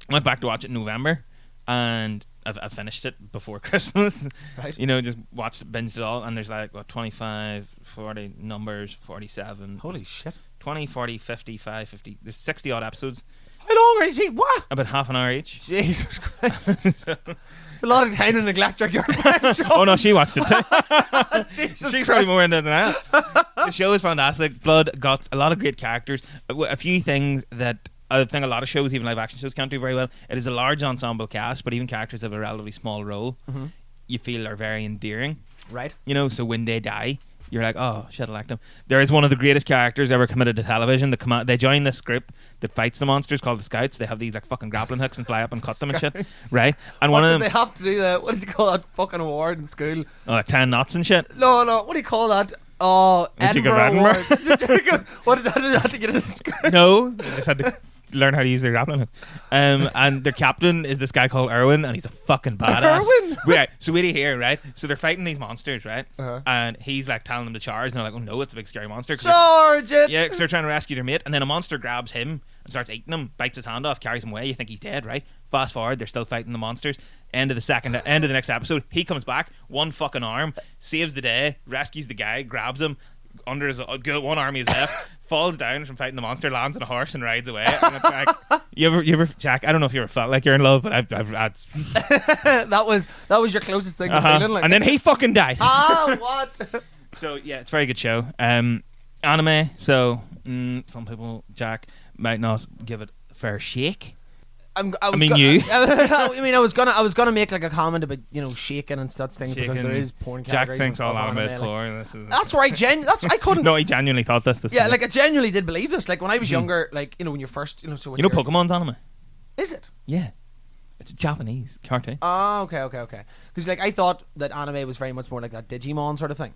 I went back to watch it in November and I finished it before Christmas. Right. You know, just watched it, binged it all. And there's like, 25, 40 numbers, 47. Holy shit. 20, 40, 55, 50. There's 60 odd episodes. How long is he? What? About half an hour each. Jesus Christ. It's a lot of time to neglect your girlfriend, Sean. Oh no, she watched it too. Jesus She's Christ. probably more into that. The show is fantastic. Blood, guts, a lot of great characters. A few things that I think a lot of shows, even live action shows, can't do very well. It is a large ensemble cast, but even characters have a relatively small role. You feel are very endearing. Right. You know, so when they die, you're like, oh shit, I like them. There is one of the greatest characters ever committed to television. They join this group that fights the monsters called the Scouts. They have these like fucking grappling hooks and fly up and cut them and shit. Right? And What one of did them, they have to do that? What did you call that fucking award in school? 10 knots and shit. No, what do you call that? Oh, Institute of Edinburgh Edinburgh. Award. What did that do that to get into school? No, they just had to learn how to use their grappling hook. And their captain is this guy called Erwin, and he's a fucking badass. Erwin? Right. So what do you hear, right? So they're fighting these monsters, right? Uh-huh. And he's like telling them to charge, and they're like, oh no, it's a big scary monster. Charge it! Yeah, because they're trying to rescue their mate, and then a monster grabs him and starts eating him, bites his hand off, carries him away. You think he's dead, right? Fast forward, they're still fighting the monsters. End of the next episode, he comes back, one fucking arm, saves the day, rescues the guy, grabs him under his one arm he's left, falls down from fighting the monster, lands on a horse and rides away. And it's like, you ever, Jack? I don't know if you ever felt like you're in love, but I've that was your closest thing to feeling like. and then he fucking died. what? So yeah, it's a very good show. Anime. So some people, Jack, might not give it a fair shake. I was gonna make like a comment about shaking and such things because there is porn Jack categories. thinks of all anime is like, porn. That's where I couldn't. No, he genuinely thought this. Yeah, like I genuinely did believe this. Like when I was younger, like when you're first, so when Pokemon's anime. Is it? Yeah, it's a Japanese cartoon. Oh, okay. Because like I thought that anime was very much more like that Digimon sort of thing,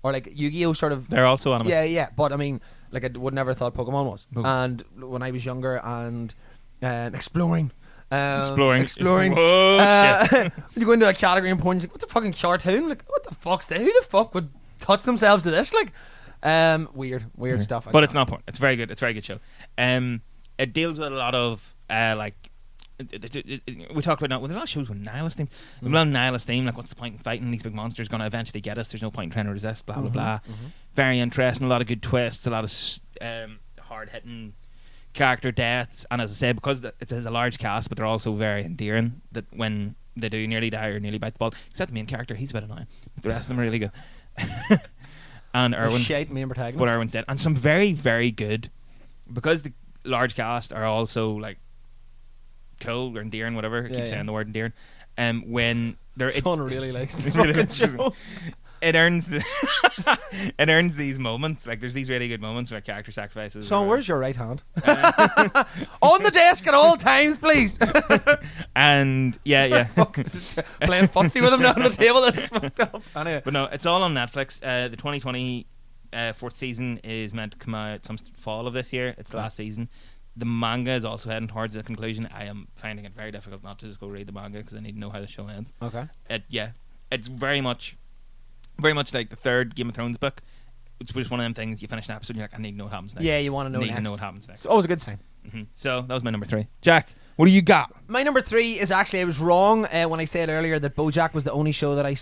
or like Yu-Gi-Oh sort of. They're also anime. Yeah. But I mean, like I would never thought Pokemon was. And when I was younger and exploring. Whoa, shit. When you go into a category and porn, you're like, what's a fucking cartoon? Like, what the fuck's that? Who the fuck would touch themselves to this? Like, weird stuff. But it's not porn. It's very good. It's a very good show. It deals with a lot of we talked about now. Well, there's a lot of shows with nihilist theme. A lot of nihilist theme. Like, what's the point in fighting? These big monsters going to eventually get us. There's no point in trying to resist. Blah blah blah. Very interesting. A lot of good twists. A lot of hard hitting character deaths, and as I said, because it has a large cast, but they're also very endearing. That when they do nearly die or nearly bite the ball, except the main character, he's a bit annoying. The rest of them are really good. And Erwin, main protagonist. but Erwin's dead, and some very, very good, because the large cast are also like cool or endearing, whatever. I keep saying the word endearing. When they're Sean really likes this fucking show. It earns it earns these moments. Like there's these really good moments where character sacrifices. Sean, where's your right hand? On the desk at all times, please. And yeah. Just playing footsie with him down on the table. That's fucked up. Anyway. But no, it's all on Netflix. The 2020 fourth season is meant to come out some fall of this year. It's the last season. The manga is also heading towards the conclusion. I am finding it very difficult not to just go read the manga because I need to know how the show ends. Okay. It's very much like the third Game of Thrones book. It's just one of them things. You finish an episode, and you're like, I need to know what happens next. Yeah, you want to know need next. to know what happens next. It's always a good sign. So that was my number 3. Jack. What do you got? My number 3 is actually, I was wrong when I said earlier that BoJack was the only show that is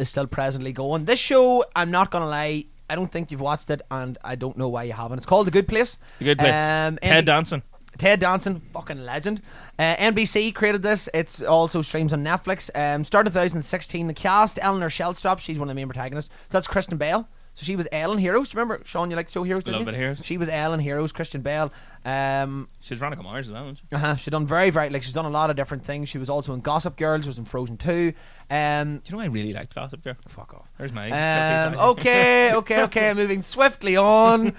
still presently going. This show, I'm not gonna lie, I don't think you've watched it, and I don't know why you haven't. It's called The Good Place. The Good Place. Ted Danson. Ted Danson, fucking legend. NBC created this. It's also streams on Netflix. Started in 2016. The cast: Eleanor Shellstrop, she's one of the main protagonists. So that's Kristen Bell. So she was Ellen Heroes. Do you remember, Sean, you liked the show Heroes, didn't you? Love it, Heroes. She was Ellen Heroes, Kristen Bell. She's Veronica Mars as well, isn't she? She's done very, very, she's done a lot of different things. She was also in Gossip Girl. She was in Frozen 2. Do you know I really liked Gossip Girl? Fuck off. There's my Okay, moving swiftly on.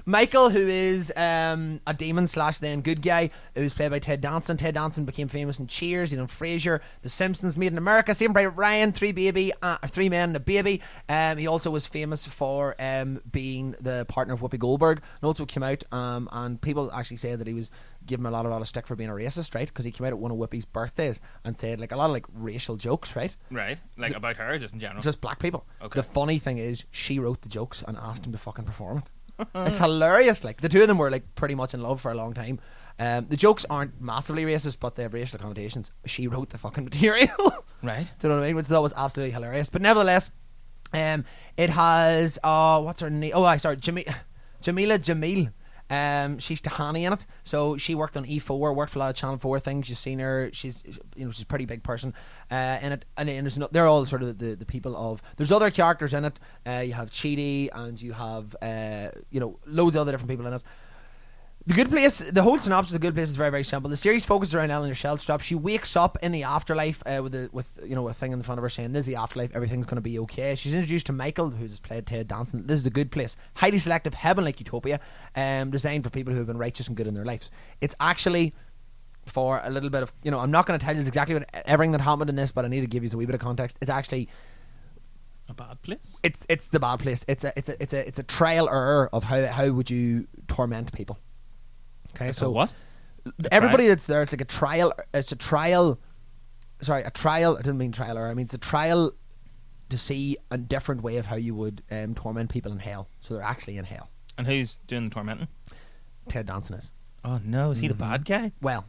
Michael, who is a demon / then good guy, who's played by Ted Danson. Ted Danson became famous in Cheers, you know, Frasier, The Simpsons, Made in America, Saving Private Ryan, 3 Men and a Baby. He also was famous for being the partner of Whoopi Goldberg, and also came out and people actually say that he was given a lot of stick for being a racist, right? Because he came out at one of Whoopi's birthdays and said a lot of racial jokes, right? Right, about her, just in general. Just black people. Okay. The funny thing is, she wrote the jokes and asked him to fucking perform it. It's hilarious. The two of them were pretty much in love for a long time. The jokes aren't massively racist, but they have racial connotations. She wrote the fucking material. Right. Do you know what I mean? Which I thought was absolutely hilarious. But nevertheless, it has what's her name? Jamila Jamil. She's Tahani in it, so she worked on E4, worked for a lot of Channel 4 things. You've seen her; she's a pretty big person in it, and they're all sort of the people of. There's other characters in it. You have Chidi, and you have loads of other different people in it. The Good Place, the whole synopsis of The Good Place is very, very simple. The series focuses around Eleanor Shellstrop. She wakes up in the afterlife with a thing in front of her saying, "This is the afterlife. Everything's going to be okay." She's introduced to Michael, who's played Ted Danson. This is The Good Place, highly selective, heaven-like utopia, designed for people who have been righteous and good in their lives. It's actually for a little bit of I'm not going to tell you exactly what everything that happened in this, but I need to give you a wee bit of context. It's actually a bad place. It's the bad place. It's a trial error of how would you torment people. Okay, so what? Everybody that's there, it's like a trial. It's a trial. Sorry, a trial. I didn't mean trial error. I mean it's a trial to see a different way of how you would torment people in hell. So they're actually in hell. And who's doing the tormenting? Ted Danson is. Oh no, is he the bad guy? Well,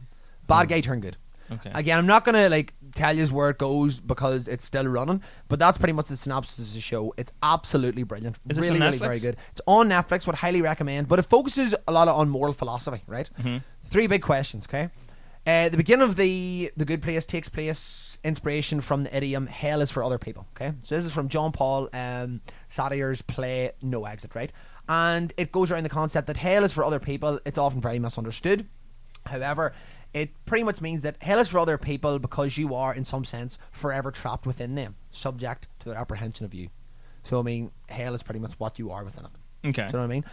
bad guy turned good. Okay. Again, I'm not gonna tell you where it goes because it's still running, but that's pretty much the synopsis of the show. It's absolutely brilliant. Is really, this on really Netflix? very good. It's on Netflix. Would highly recommend. But it focuses a lot on moral philosophy. Right. Mm-hmm. 3 big questions. Okay. The beginning of the Good Place takes place inspiration from the idiom "hell is for other people." Okay. So this is from John Paul Sartre's play No Exit. Right. And it goes around the concept that hell is for other people. It's often very misunderstood. However, it pretty much means that hell is for other people because you are, in some sense, forever trapped within them, subject to their apprehension of you. So, I mean, hell is pretty much what you are within it. Okay. Do you know what I mean?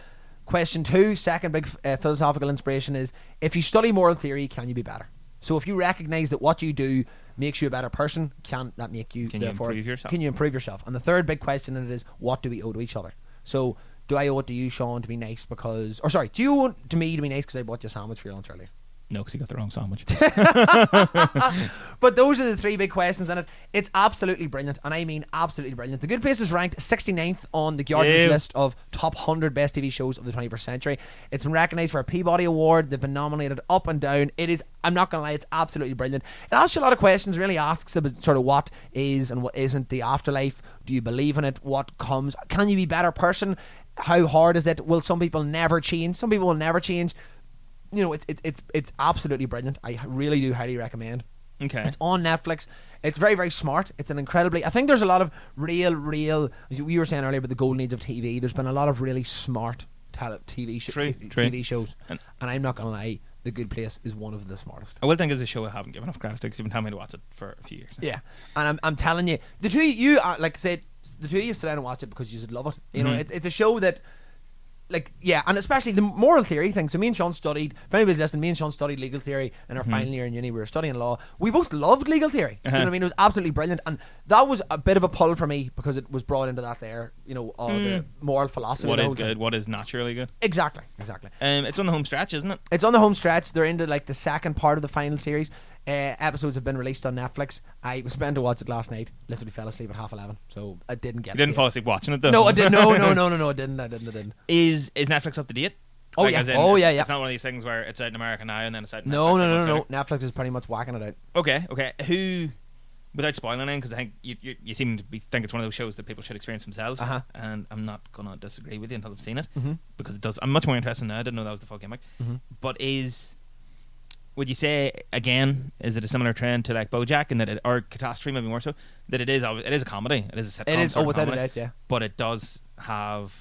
Question 2, second big philosophical inspiration is, if you study moral theory, can you be better? So if you recognise that what you do makes you a better person, can that make you, Can you improve yourself? Can you improve yourself? And the third big question in it is, what do we owe to each other? So, do I owe it to you, Sean, to be nice because... Or sorry, do you owe it to me to be nice because I bought you a sandwich for your lunch earlier? No, because you got the wrong sandwich. But those are the 3 big questions in it. It's absolutely brilliant, and I mean absolutely brilliant. The Good Place is ranked 69th on the Guardian's list of top 100 best TV shows of the 21st century. It's been recognised for a Peabody Award. They've been nominated up and down. It is, I'm not going to lie, it's absolutely brilliant. It asks you a lot of questions, really asks about sort of what is and what isn't the afterlife. Do you believe in it? What comes? Can you be a better person? How hard is it? Will some people never change? Some people will never change. It's absolutely brilliant. I really do highly recommend. Okay. It's on Netflix. It's very, very smart. It's an incredibly... I think there's a lot of real... You were saying earlier about the golden age of TV. There's been a lot of really smart TV shows. And I'm not going to lie, The Good Place is one of the smartest. I will think it's a show I haven't given enough credit to because you've been telling me to watch it for a few years now. Yeah. And I'm telling you, the two of you, like I said, the two of you sit down and watch it because you should love it. You know, it's a show that... and especially the moral theory thing. So me and Sean studied, if anybody's listening, me and Sean studied legal theory in our final year in uni. We were studying law. We both loved legal theory. Do you know what I mean? It was absolutely brilliant. And that was a bit of a pull for me because it was brought into that there, the moral philosophy. What is good? What is naturally good? Exactly. It's on the home stretch, isn't it? It's on the home stretch. They're into the second part of the final series. Episodes have been released on Netflix. I was meant to watch it last night. Literally fell asleep at 11:30, so I didn't get. You didn't fall asleep watching it though. No, I didn't. No, I didn't. I didn't. Is Netflix up to date? Oh, Like, yeah. as in, Oh, yeah, yeah. It's not one of these things where it's out in America now and then it's out in No, Netflix no, a no, month no, later. no. Netflix is pretty much whacking it out. Okay. Who, without spoiling anything, because I think you seem to think it's one of those shows that people should experience themselves, Uh-huh. and I'm not going to disagree with you until I've seen it, Mhm. because it does. I'm much more interested now. I didn't know that was the full gimmick. Mhm. But would you say, again, is it a similar trend to like BoJack, and or Catastrophe maybe more so, that it is a comedy, it is a sitcom, It is. sort Oh, of without a comedy, doubt, yeah. but it does have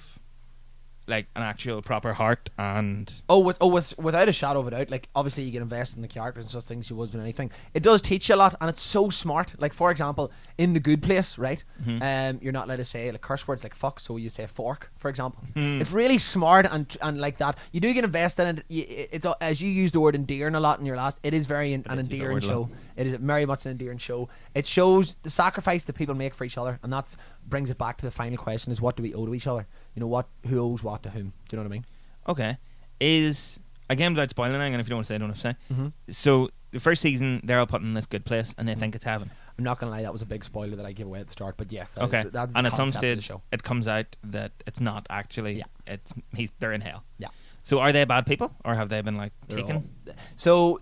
like an actual proper heart and Without a shadow of a doubt. Like, obviously, you get invested in the characters and such things. You was with anything. It does teach you a lot, and it's so smart. Like, for example, in The Good Place, right? You're not allowed to say like curse words like fuck, so you say fork, for example. It's really smart and like that. You do get invested in it. It's as you used the word endearing a lot in your last. It is very an endearing show. It is very much an endearing show. It shows the sacrifice that people make for each other, and that's brings it back to the final question: is what do we owe to each other? You know, who owes what to whom? Do you know what I mean? Okay. Is, again, without spoiling anything, and if you don't want to say, don't have to say. Mm-hmm. So the first season, they're all put in this good place, and they think it's heaven. I'm not gonna lie, that was a big spoiler that I gave away at the start, but yes, Okay. that's And the at some concept of the stage, show. it comes out that it's not actually. Yeah. They're in hell. Yeah. So are they bad people, or have they been like They're taken? So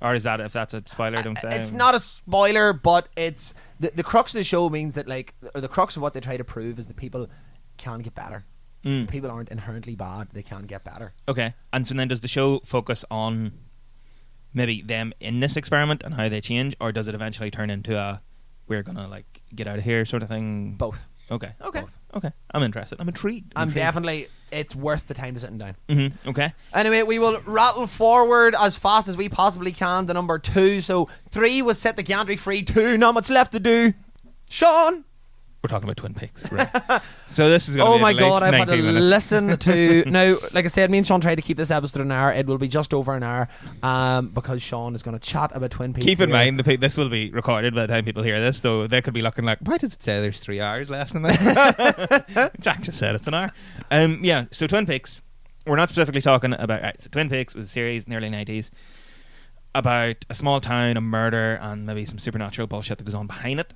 Or is that, if that's a spoiler, don't say? it's not a spoiler, but it's the crux of the show means that or the crux of what they try to prove is that people can get better. People aren't inherently bad; they can get better. Okay. And so then, does the show focus on maybe them in this experiment and how they change, or does it eventually turn into a we're gonna like get out of here sort of thing? Both. Okay. Both. Okay. I'm interested. I'm intrigued. Definitely, it's worth the time to sitting down. Mm-hmm. Okay. Anyway, we will rattle forward as fast as we possibly can to number 2. So 3 was Set the Gantry Free. 2, not much left to do. Sean. We're talking about Twin Peaks, right? So this is going to Oh be my at least god, I've had to 90 minutes. listen to now. Like I said, me and Sean tried to keep this episode an hour. It will be just over an hour, because Sean is going to chat about Twin Peaks. Keep in here. mind, this will be recorded by the time people hear this, so they could be looking like, why does it say there's 3 hours left in this? Jack just said it's an hour. Yeah, so Twin Peaks, we're not specifically talking about... Right, so Twin Peaks was a series in the early 90s about a small town, a murder, and maybe some supernatural bullshit that goes on behind it.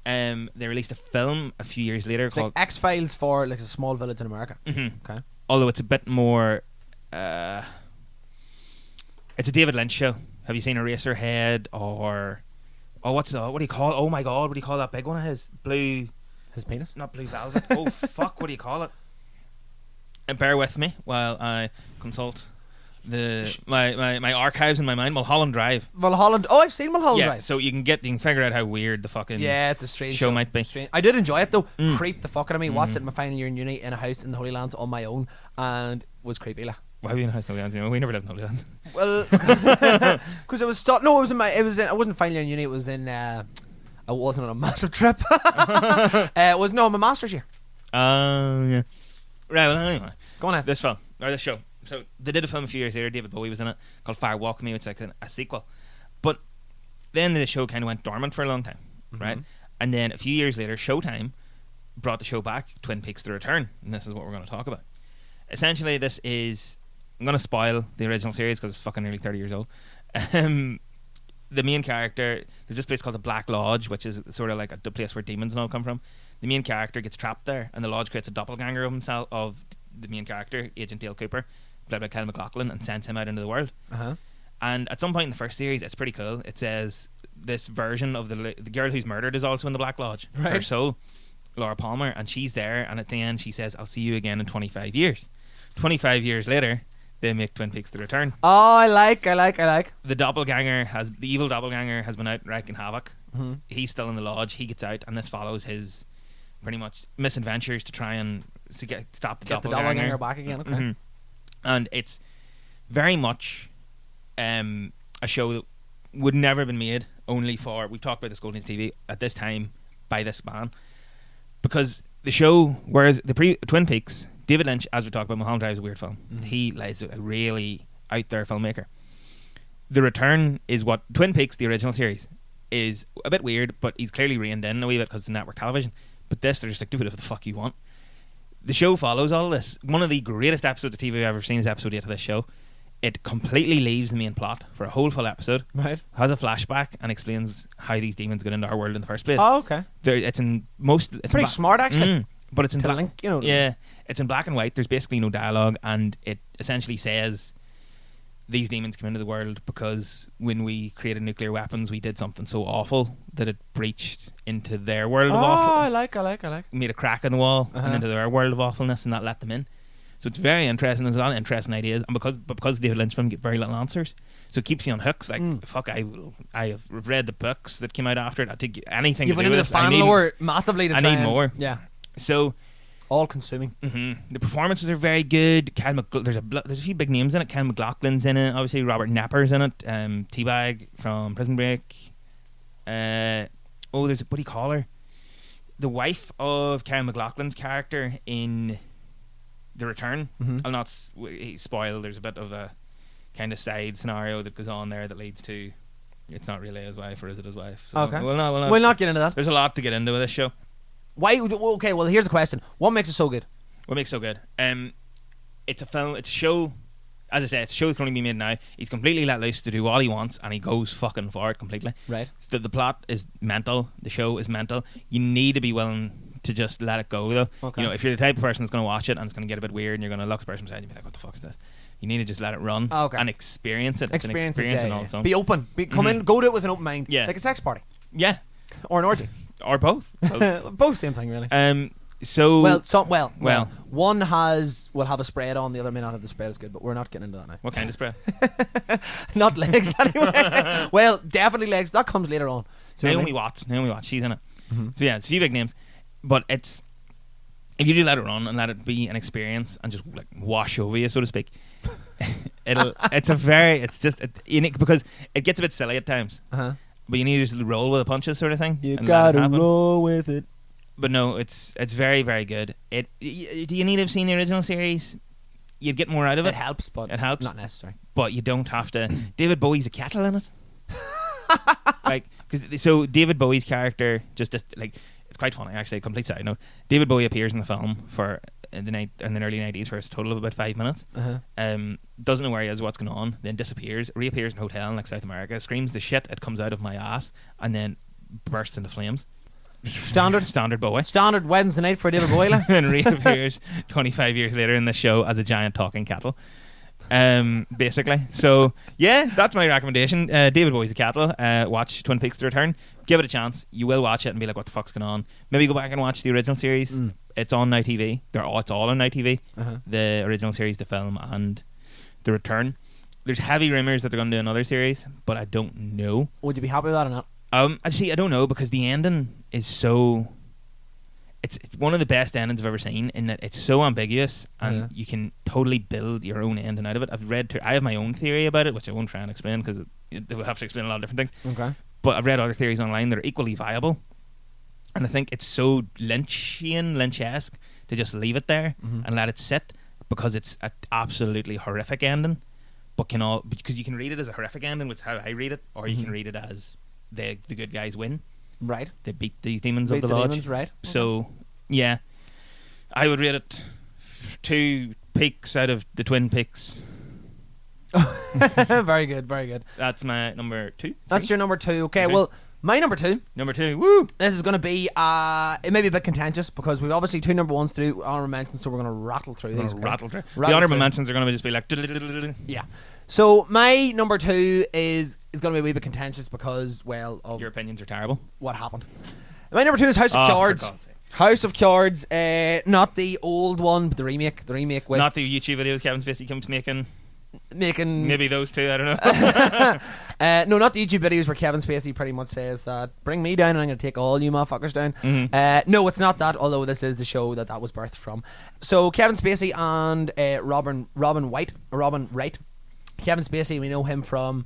They released a film a few years later It's called... like X-Files for like a small village in America. Okay. Although it's a bit more... it's a David Lynch show. Have you seen Eraserhead or... Oh, what do you call... Oh my god, what do you call that big one of his? His penis? Not Blue Velvet. Oh, fuck, what do you call it? And bear with me while I consult my archives in my mind. Mulholland Drive. Mulholland. Oh, I've seen Mulholland Yeah, Drive. so you can figure out how weird the fucking Yeah, it's a strange show might be. Strange. I did enjoy it though. Creeped the fuck out of me. Watched it in my final year in uni in a house in the Holy Lands on my own, and was creepy. Like. Why were you in House Holy Lands? You know, we never lived in Holy Lands. Well, because it was no, it was in my. It was in. I wasn't final year in uni. It was in. I wasn't on a massive trip. It was my master's year. Yeah. Right. Well, anyway, Go on ahead. this show. So they did a film a few years later. David Bowie was in it called Fire Walk Me, which is like a sequel. But then the show kind of went dormant for a long time, right? And then a few years later, Showtime brought the show back, Twin Peaks: The Return, and this is what we're going to talk about. Essentially, this is... I'm going to spoil the original series because it's fucking nearly 30 years old. The main character... There's this place called the Black Lodge, which is sort of like the place where demons and all come from. The main character gets trapped there, and the lodge creates a doppelganger of himself, of the main character, Agent Dale Cooper, played by Kyle MacLachlan, and sends him out into the world. And at some point in the first series, it's pretty cool. It says this version of the girl who's murdered is also in the Black Lodge. Right. Her soul, Laura Palmer, and she's there. And at the end, she says, "I'll see you again in 25 years." 25 years later, they make Twin Peaks: The Return. Oh, I like. The evil doppelganger has been out wreaking havoc. He's still in the lodge. He gets out, and this follows his pretty much misadventures to try and stop the Get the doppelganger. doppelganger back again. Okay. And it's very much a show that would never have been made only for... We've talked about this Golden Age TV at this time by this man, because the show, whereas the Twin Peaks, David Lynch, as we talked about, Mulholland Drive is a weird film. He is a really out there filmmaker. The Return is what Twin Peaks, the original series, is a bit weird, but he's clearly reined in a wee bit because it's network television. But this, they're just like, do whatever the fuck you want. The show follows all of this. One of the greatest episodes of TV I've ever seen is episode 8 of this show. It completely leaves the main plot for a whole full episode. Right. Has a flashback and explains how these demons got into our world in the first place. Oh, okay. It's in most... It's Pretty smart, actually. but it's in to black. link, you know. Yeah, it's in black and white. There's basically no dialogue, and it essentially says these demons come into the world because when we created nuclear weapons, we did something so awful that it breached into their world of awful. I like. Made a crack in the wall Uh-huh. and into their world of awfulness, and that let them in. So it's very interesting. There's a lot of interesting ideas, and because David Lynch film get very little answers, so it keeps you on hooks. Like fuck, I have read the books that came out after it. I think anything. You've to went do into with the it, fan lore massively to I try need and- more. Yeah, So all consuming. the performances are very good. There's a few big names in it. Kyle MacLachlan's in it. Obviously, Robert Knapper's in it. Teabag from Prison Break. There's what do you call her? The wife of Kyle MacLachlan's character in The Return. Mhm. I'll not spoil. There's a bit of a kind of side scenario that goes on there that leads to it's not really his wife, or is it his wife? So Okay. we'll not We'll not get into that. There's a lot to get into with this show. Why? Okay, well, here's the question: what makes it so good? What makes it so good? It's a film. It's a show. As I said, it's a show that's going to be made now. He's completely let loose to do what he wants, and he goes fucking for it completely. Right. So the plot is mental. The show is mental. You need to be willing to just let it go, though. Okay. You know, if you're the type of person that's going to watch it and it's going to get a bit weird, and you're going to look at the person beside you and be like, "What the fuck is this?" You need to just let it run and experience it. It's an experience yeah, in all its own. Be open. Come in. Go to it with an open mind. Yeah. Like a sex party Yeah, or an orgy. or both. Both same thing, really. So Well, Well. one will have a spread on, the other may not have the spread as good, but we're not getting into that now. what kind of spread? Not legs, anyway. Well, definitely legs. That comes later on. So Naomi Watts, she's in it. So yeah, it's a few big names, but it's if you do let it run and let it be an experience and just like wash over you, so to speak, it's just unique because it gets a bit silly at times, Uh-huh. but you need to just roll with the punches, sort of thing. You and let it gotta happen. roll with it. But no, it's very, very good. Do you need to have seen the original series? You'd get more out of it. It helps, but It helps. not necessary. But you don't have to. David Bowie's a kettle in it. So David Bowie's character just like it's quite funny actually. Complete side note: David Bowie appears in the film in the early 90s for a total of about 5 minutes. Uh-huh. Doesn't know where he is, what's going on, then disappears, reappears in a hotel in like South America, screams the shit it comes out of my ass, and then bursts into flames. Standard Bowie. Standard Wednesday night for David Boyle. And reappears 25 years later in the show as a giant talking kettle. Basically. So yeah, that's my recommendation. David Bowie's a kettle. Watch Twin Peaks: The Return. Give it a chance. You will watch it and be like, what the fuck's going on? Maybe go back and watch the original series. It's on Now TV. It's all on Now TV. Uh-huh. The original series, the film, and The Return. There's heavy rumours that they're going to do another series, but I don't know. Would you be happy with that or not? I don't know, because the ending is so. It's one of the best endings I've ever seen, in that it's so ambiguous and you can totally build your own ending out of it. I have my own theory about it, which I won't try and explain because they will have to explain a lot of different things. Okay. But I've read other theories online that are equally viable, and I think it's so Lynch-esque to just leave it there and let it sit, because it's an absolutely horrific ending. Because you can read it as a horrific ending, which is how I read it, or you can read it as the good guys win. Right. They beat these demons of Beat the the lodge. demons, right. So, yeah, I would rate it 2 peaks out of the Twin Peaks. Very good, very good. That's my number 2. That's your number 2. Okay, Okay. well, my number 2. Number 2. Woo! This is going to be, it may be a bit contentious because we've obviously 2 number 1s to do, honourable mentions, so we're going to rattle through these. Okay? Rattle through. The Rattle honourable through. mentions are going to just be like. Yeah. So my number 2 is going to be a wee bit contentious because, well, of Your opinions are terrible. what happened. My number 2 is House of For Cards. God's sake. House of Cards, not the old one, but the remake. The remake with Not the YouTube videos Kevin Spacey comes making. making Maybe those 2, I don't know. no, not the YouTube videos where Kevin Spacey pretty much says that bring me down and I'm going to take all you motherfuckers down. No, it's not that, although this is the show that was birthed from. So Kevin Spacey and Robin Wright. Kevin Spacey, we know him from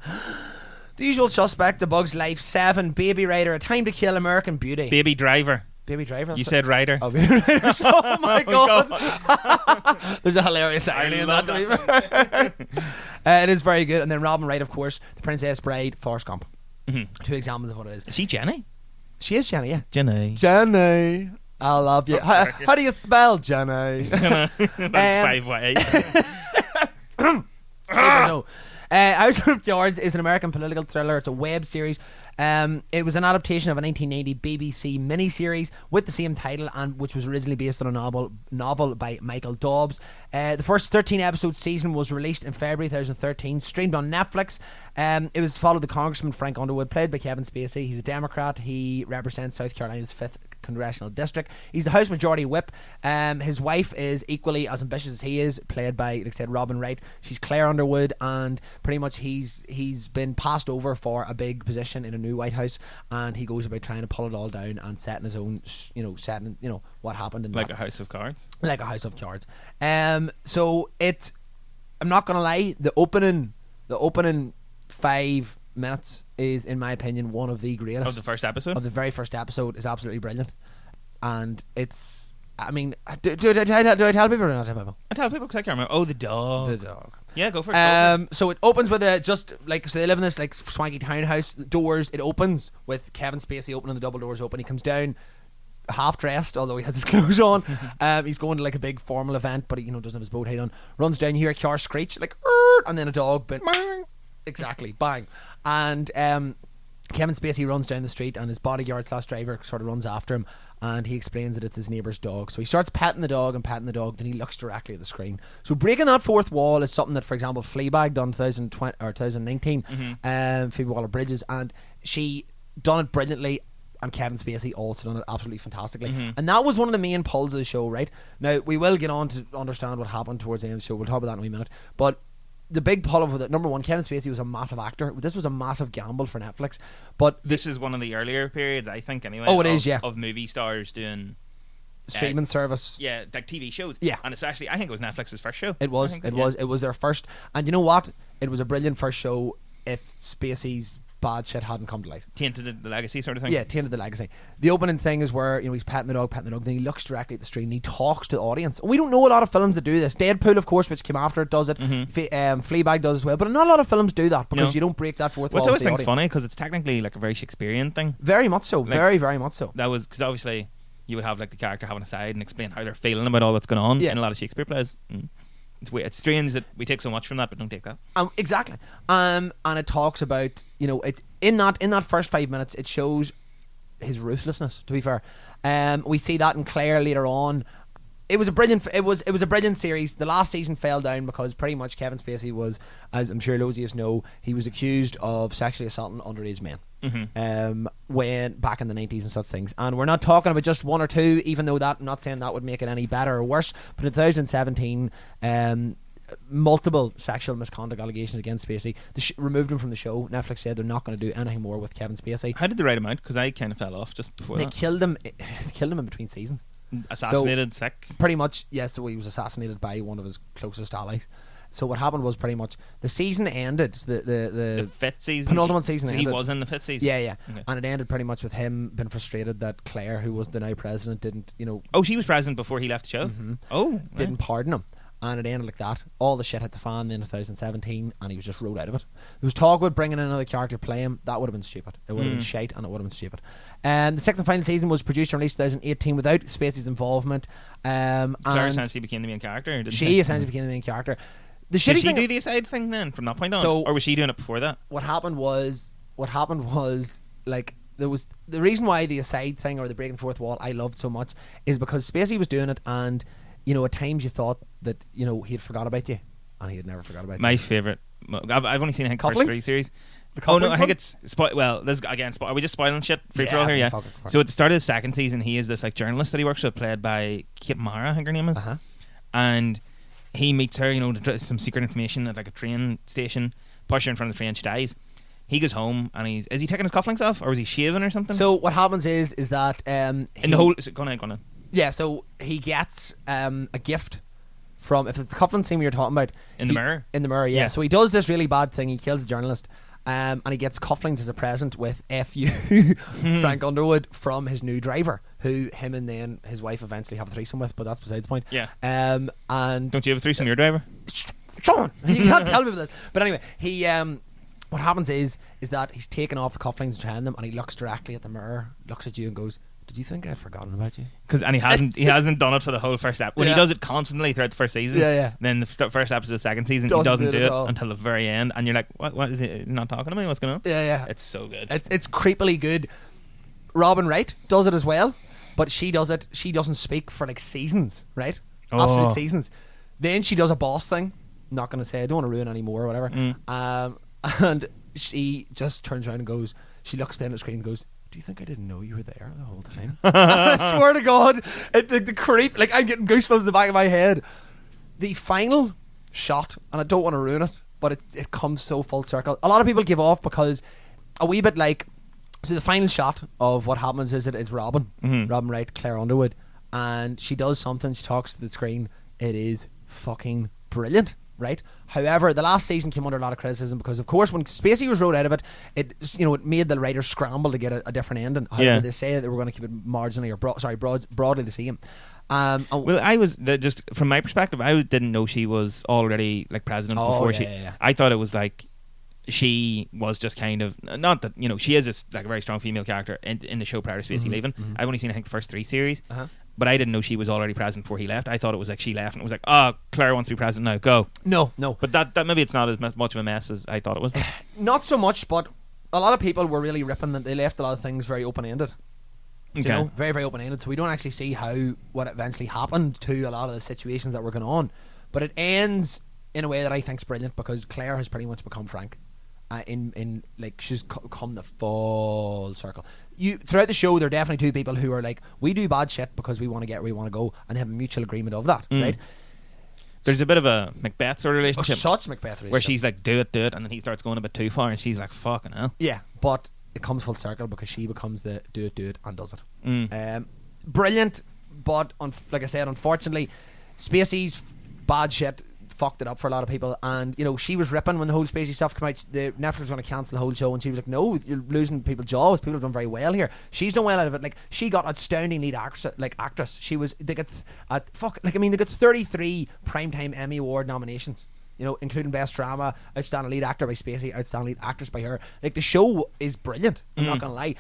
The Usual Suspect, A Bug's Life, 7, Baby Driver, A Time to Kill, American Beauty. Baby Driver. Baby Driver? You said Rider. Oh, Baby Driver. Oh my god. There's a hilarious irony in that, to be fair. It is very good. And then Robin Wright, of course, The Princess Bride, Forrest Gump. 2 examples of what it is. Is she Jenny? She is Jenny, yeah. Jenny. Jenny. I love you. How do you spell Jenny? That's 5 ways. No. House of Cards is an American political thriller. It's a web series. It was an adaptation of a 1990 BBC miniseries with the same title, and which was originally based on a novel by Michael Dobbs. The first 13-episode season was released in February 2013, streamed on Netflix. It was followed the Congressman Frank Underwood, played by Kevin Spacey. He's a Democrat. He represents South Carolina's 5th Congressional District. He's the House Majority Whip. His wife is equally as ambitious as he is, played by, like I said, Robin Wright. She's Claire Underwood, and pretty much he's been passed over for a big position in a new White House, and he goes about trying to pull it all down and setting his own, setting what happened in Like that. a House of Cards. Like a House of Cards. So I'm not gonna lie, the opening 5 minutes is, in my opinion, one of the greatest Of the first episode? of the very first episode. Is absolutely brilliant, and it's. I mean, do I tell people or not tell people? I tell people because I can't remember. Oh, the dog. The dog. Yeah, go for it. So it opens with so they live in this like swanky townhouse. The doors, it opens with Kevin Spacey opening the double doors open. He comes down half dressed, although he has his clothes on. He's going to like a big formal event, but he doesn't have his bow tie on. Runs down, you hear a car screech like, and then a dog, but exactly, bang, and Kevin Spacey runs down the street, and his bodyguard / driver sort of runs after him, and he explains that it's his neighbour's dog. So he starts petting the dog, then he looks directly at the screen. So breaking that fourth wall is something that, for example, Fleabag done 2020 or 2019, Phoebe Waller-Bridges, and she done it brilliantly, and Kevin Spacey also done it absolutely fantastically. And that was one of the main pulls of the show, right? Now, we will get on to understand what happened towards the end of the show. We'll talk about that in a wee minute. But the big pull of it, number one, Kevin Spacey was a massive actor. This was a massive gamble for Netflix. But this is one of the earlier periods, I think, anyway. Oh, it is, yeah. Of movie stars doing streaming service. Yeah, like TV shows. Yeah. And especially, I think it was Netflix's first show. It was. It was their first. And you know what? It was a brilliant first show if Spacey's bad shit hadn't come to light. Tainted the legacy sort of thing. Yeah, tainted the legacy. The opening thing is where he's petting the dog, then he looks directly at the screen and he talks to the audience. And we don't know a lot of films that do this. Deadpool, of course, which came after it, does it. Fleabag does as well, but not a lot of films do that because you don't break that fourth wall. Which I always with the think's audience. funny because it's technically like a very Shakespearean thing. Very much so. Like, very, very much so. That was because obviously you would have like the character having a side and explain how they're feeling about all that's going on in a lot of Shakespeare plays. It's weird. It's strange that we take so much from that, but don't take that. Exactly. And it talks about in that first 5 minutes, it shows his ruthlessness. To be fair, we see that in Claire later on. It was a brilliant. It was a brilliant series. The last season fell down because pretty much Kevin Spacey was, as I'm sure loads of you know, he was accused of sexually assaulting underage men. When back in the 90s and such things. And we're not talking about just one or two, even though I'm not saying that would make it any better or worse. But in 2017, multiple sexual misconduct allegations against Spacey. Removed him from the show. Netflix said they're not going to do anything more with Kevin Spacey. How did they write him out? Because I kind of fell off just before they that. killed him. Killed him in between seasons. Assassinated, sick. Pretty much, yes. So he was assassinated by one of his closest allies. So what happened was pretty much the season ended. The fifth season, penultimate season. So ended. he was in the fifth season. Yeah. Okay. And it ended pretty much with him being frustrated that Claire, who was the now president, didn't Oh, she was president before he left the show. Oh, didn't pardon him. And it ended like that. All the shit hit the fan in 2017, and he was just ruled out of it. There was talk about bringing in another character to play him. That would have been stupid. It would have been shite, and it would have been stupid. The sixth and final season was produced and released in 2018 without Spacey's involvement. Claire essentially became the main character. Didn't she essentially became the main character. The shitty Did she thing, do the aside thing then from that point on, So- or was she doing it before that? what happened was like there was the reason why the aside thing or the breaking fourth wall I loved so much is because Spacey was doing it, and at times you thought that he'd forgot about you, and he had never forgot about My you. favourite. I've only seen the first Couplings? 3 series. The Oh no, couplings I think one? it's this again. Are we just spoiling shit free for all here? Yeah, Yeah. fuck it. So at the start of the second season, he is this like journalist that he works with, played by Kate Mara, I think her name is, and he meets her, some secret information at like a train station. Push her in front of the train, she dies. He goes home and is he taking his cufflinks off, or is he shaving or something? So what happens is that in the whole, go on. Yeah, so he gets a gift from, if it's the cufflink scene we were talking about, In the mirror? In the mirror, yeah. Yeah. So he does this really bad thing. He kills a journalist, and he gets cufflinks as a present with F.U. Frank Underwood from his new driver, who him and then his wife eventually have a threesome with, but that's besides the point. Yeah. And Don't you have a threesome with your driver? Sean, you can't tell people that. But anyway, he what happens is that he's taken off the cufflinks and trying them, and he looks directly at the mirror, looks at you and goes, did you think I'd forgotten about you? And he hasn't done it for the whole first episode. When he Yeah. does it constantly throughout the first season, Yeah. then the first episode of the second season, he doesn't do it until the very end, and you're like, what is he not talking to me? What's going on? Yeah. It's so good. It's creepily good. Robin Wright does it as well, but she doesn't speak for like seasons, right? Absolute seasons. Then she does a boss thing. I'm not going to say, I don't want to ruin any more or whatever. And she just turns around and goes, she looks down at the screen and goes, do you think I didn't know you were there the whole time? I swear to God, the creep, like I'm getting goosebumps in the back of my head. The final shot, and I don't want to ruin it, but it comes so full circle. A lot of people give off because a wee bit like, so the final shot of what happens is it's Robin Wright, Claire Underwood, and she does something, she talks to the screen. It is fucking brilliant. Right. However, the last season came under a lot of criticism because, of course, when Spacey was wrote out of it, it made the writers scramble to get a different ending. However, they say they were going to keep it marginally or broadly the same. Well, just from my perspective, I didn't know she was already like president before she. Yeah. I thought it was like she was just kind of, not that she is like a very strong female character in the show prior to Spacey leaving. I've only seen I think the first 3 series. But I didn't know she was already president before he left. I thought it was like she left and it was like, oh, Claire wants to be president now, go. No. But that maybe it's not as much of a mess as I thought it was. Not so much, but a lot of people were really ripping that they left a lot of things very open-ended. Okay. Very, very open-ended. So we don't actually see what eventually happened to a lot of the situations that were going on. But it ends in a way that I think is brilliant because Claire has pretty much become Frank. In like she's come the full circle. Throughout the show, there are definitely 2 people who are like, we do bad shit because we want to get where we want to go, and they have a mutual agreement of that, right? There's a bit of a Macbeth sort of relationship. Such Macbeth relationship. Where she's like, do it, and then he starts going a bit too far, and she's like, fucking hell. Yeah, but it comes full circle because she becomes the do it, and does it. Brilliant, but like I said, unfortunately, Spacey's bad shit fucked it up for a lot of people, and she was ripping when the whole Spacey stuff came out. The Netflix was going to cancel the whole show, and she was like, no, you're losing people's jobs. People have done very well here. She's done well out of it. Like, she got outstanding lead actress. They got 33 primetime Emmy Award nominations, including Best Drama, Outstanding Lead Actor by Spacey, Outstanding Lead Actress by her. Like, the show is brilliant, I'm not gonna lie,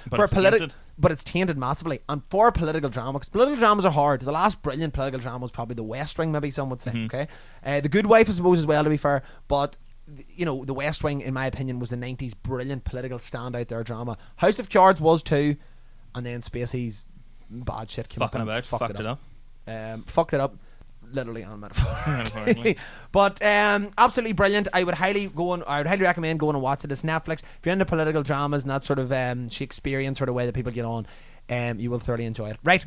but it's tainted massively. And for political drama, because political dramas are hard, the last brilliant political drama was probably The West Wing, maybe some would say. Okay, The Good Wife, I suppose, as well, to be fair, but The West Wing, in my opinion, was the 90s brilliant political standout there drama. House of Cards was too, and then Spacey's bad shit came fucked it up, literally and metaphorically. But absolutely brilliant. I would highly recommend going and watch it. It's Netflix. If you're into political dramas and that sort of Shakespearean sort of way that people get on, you will thoroughly enjoy it. Right.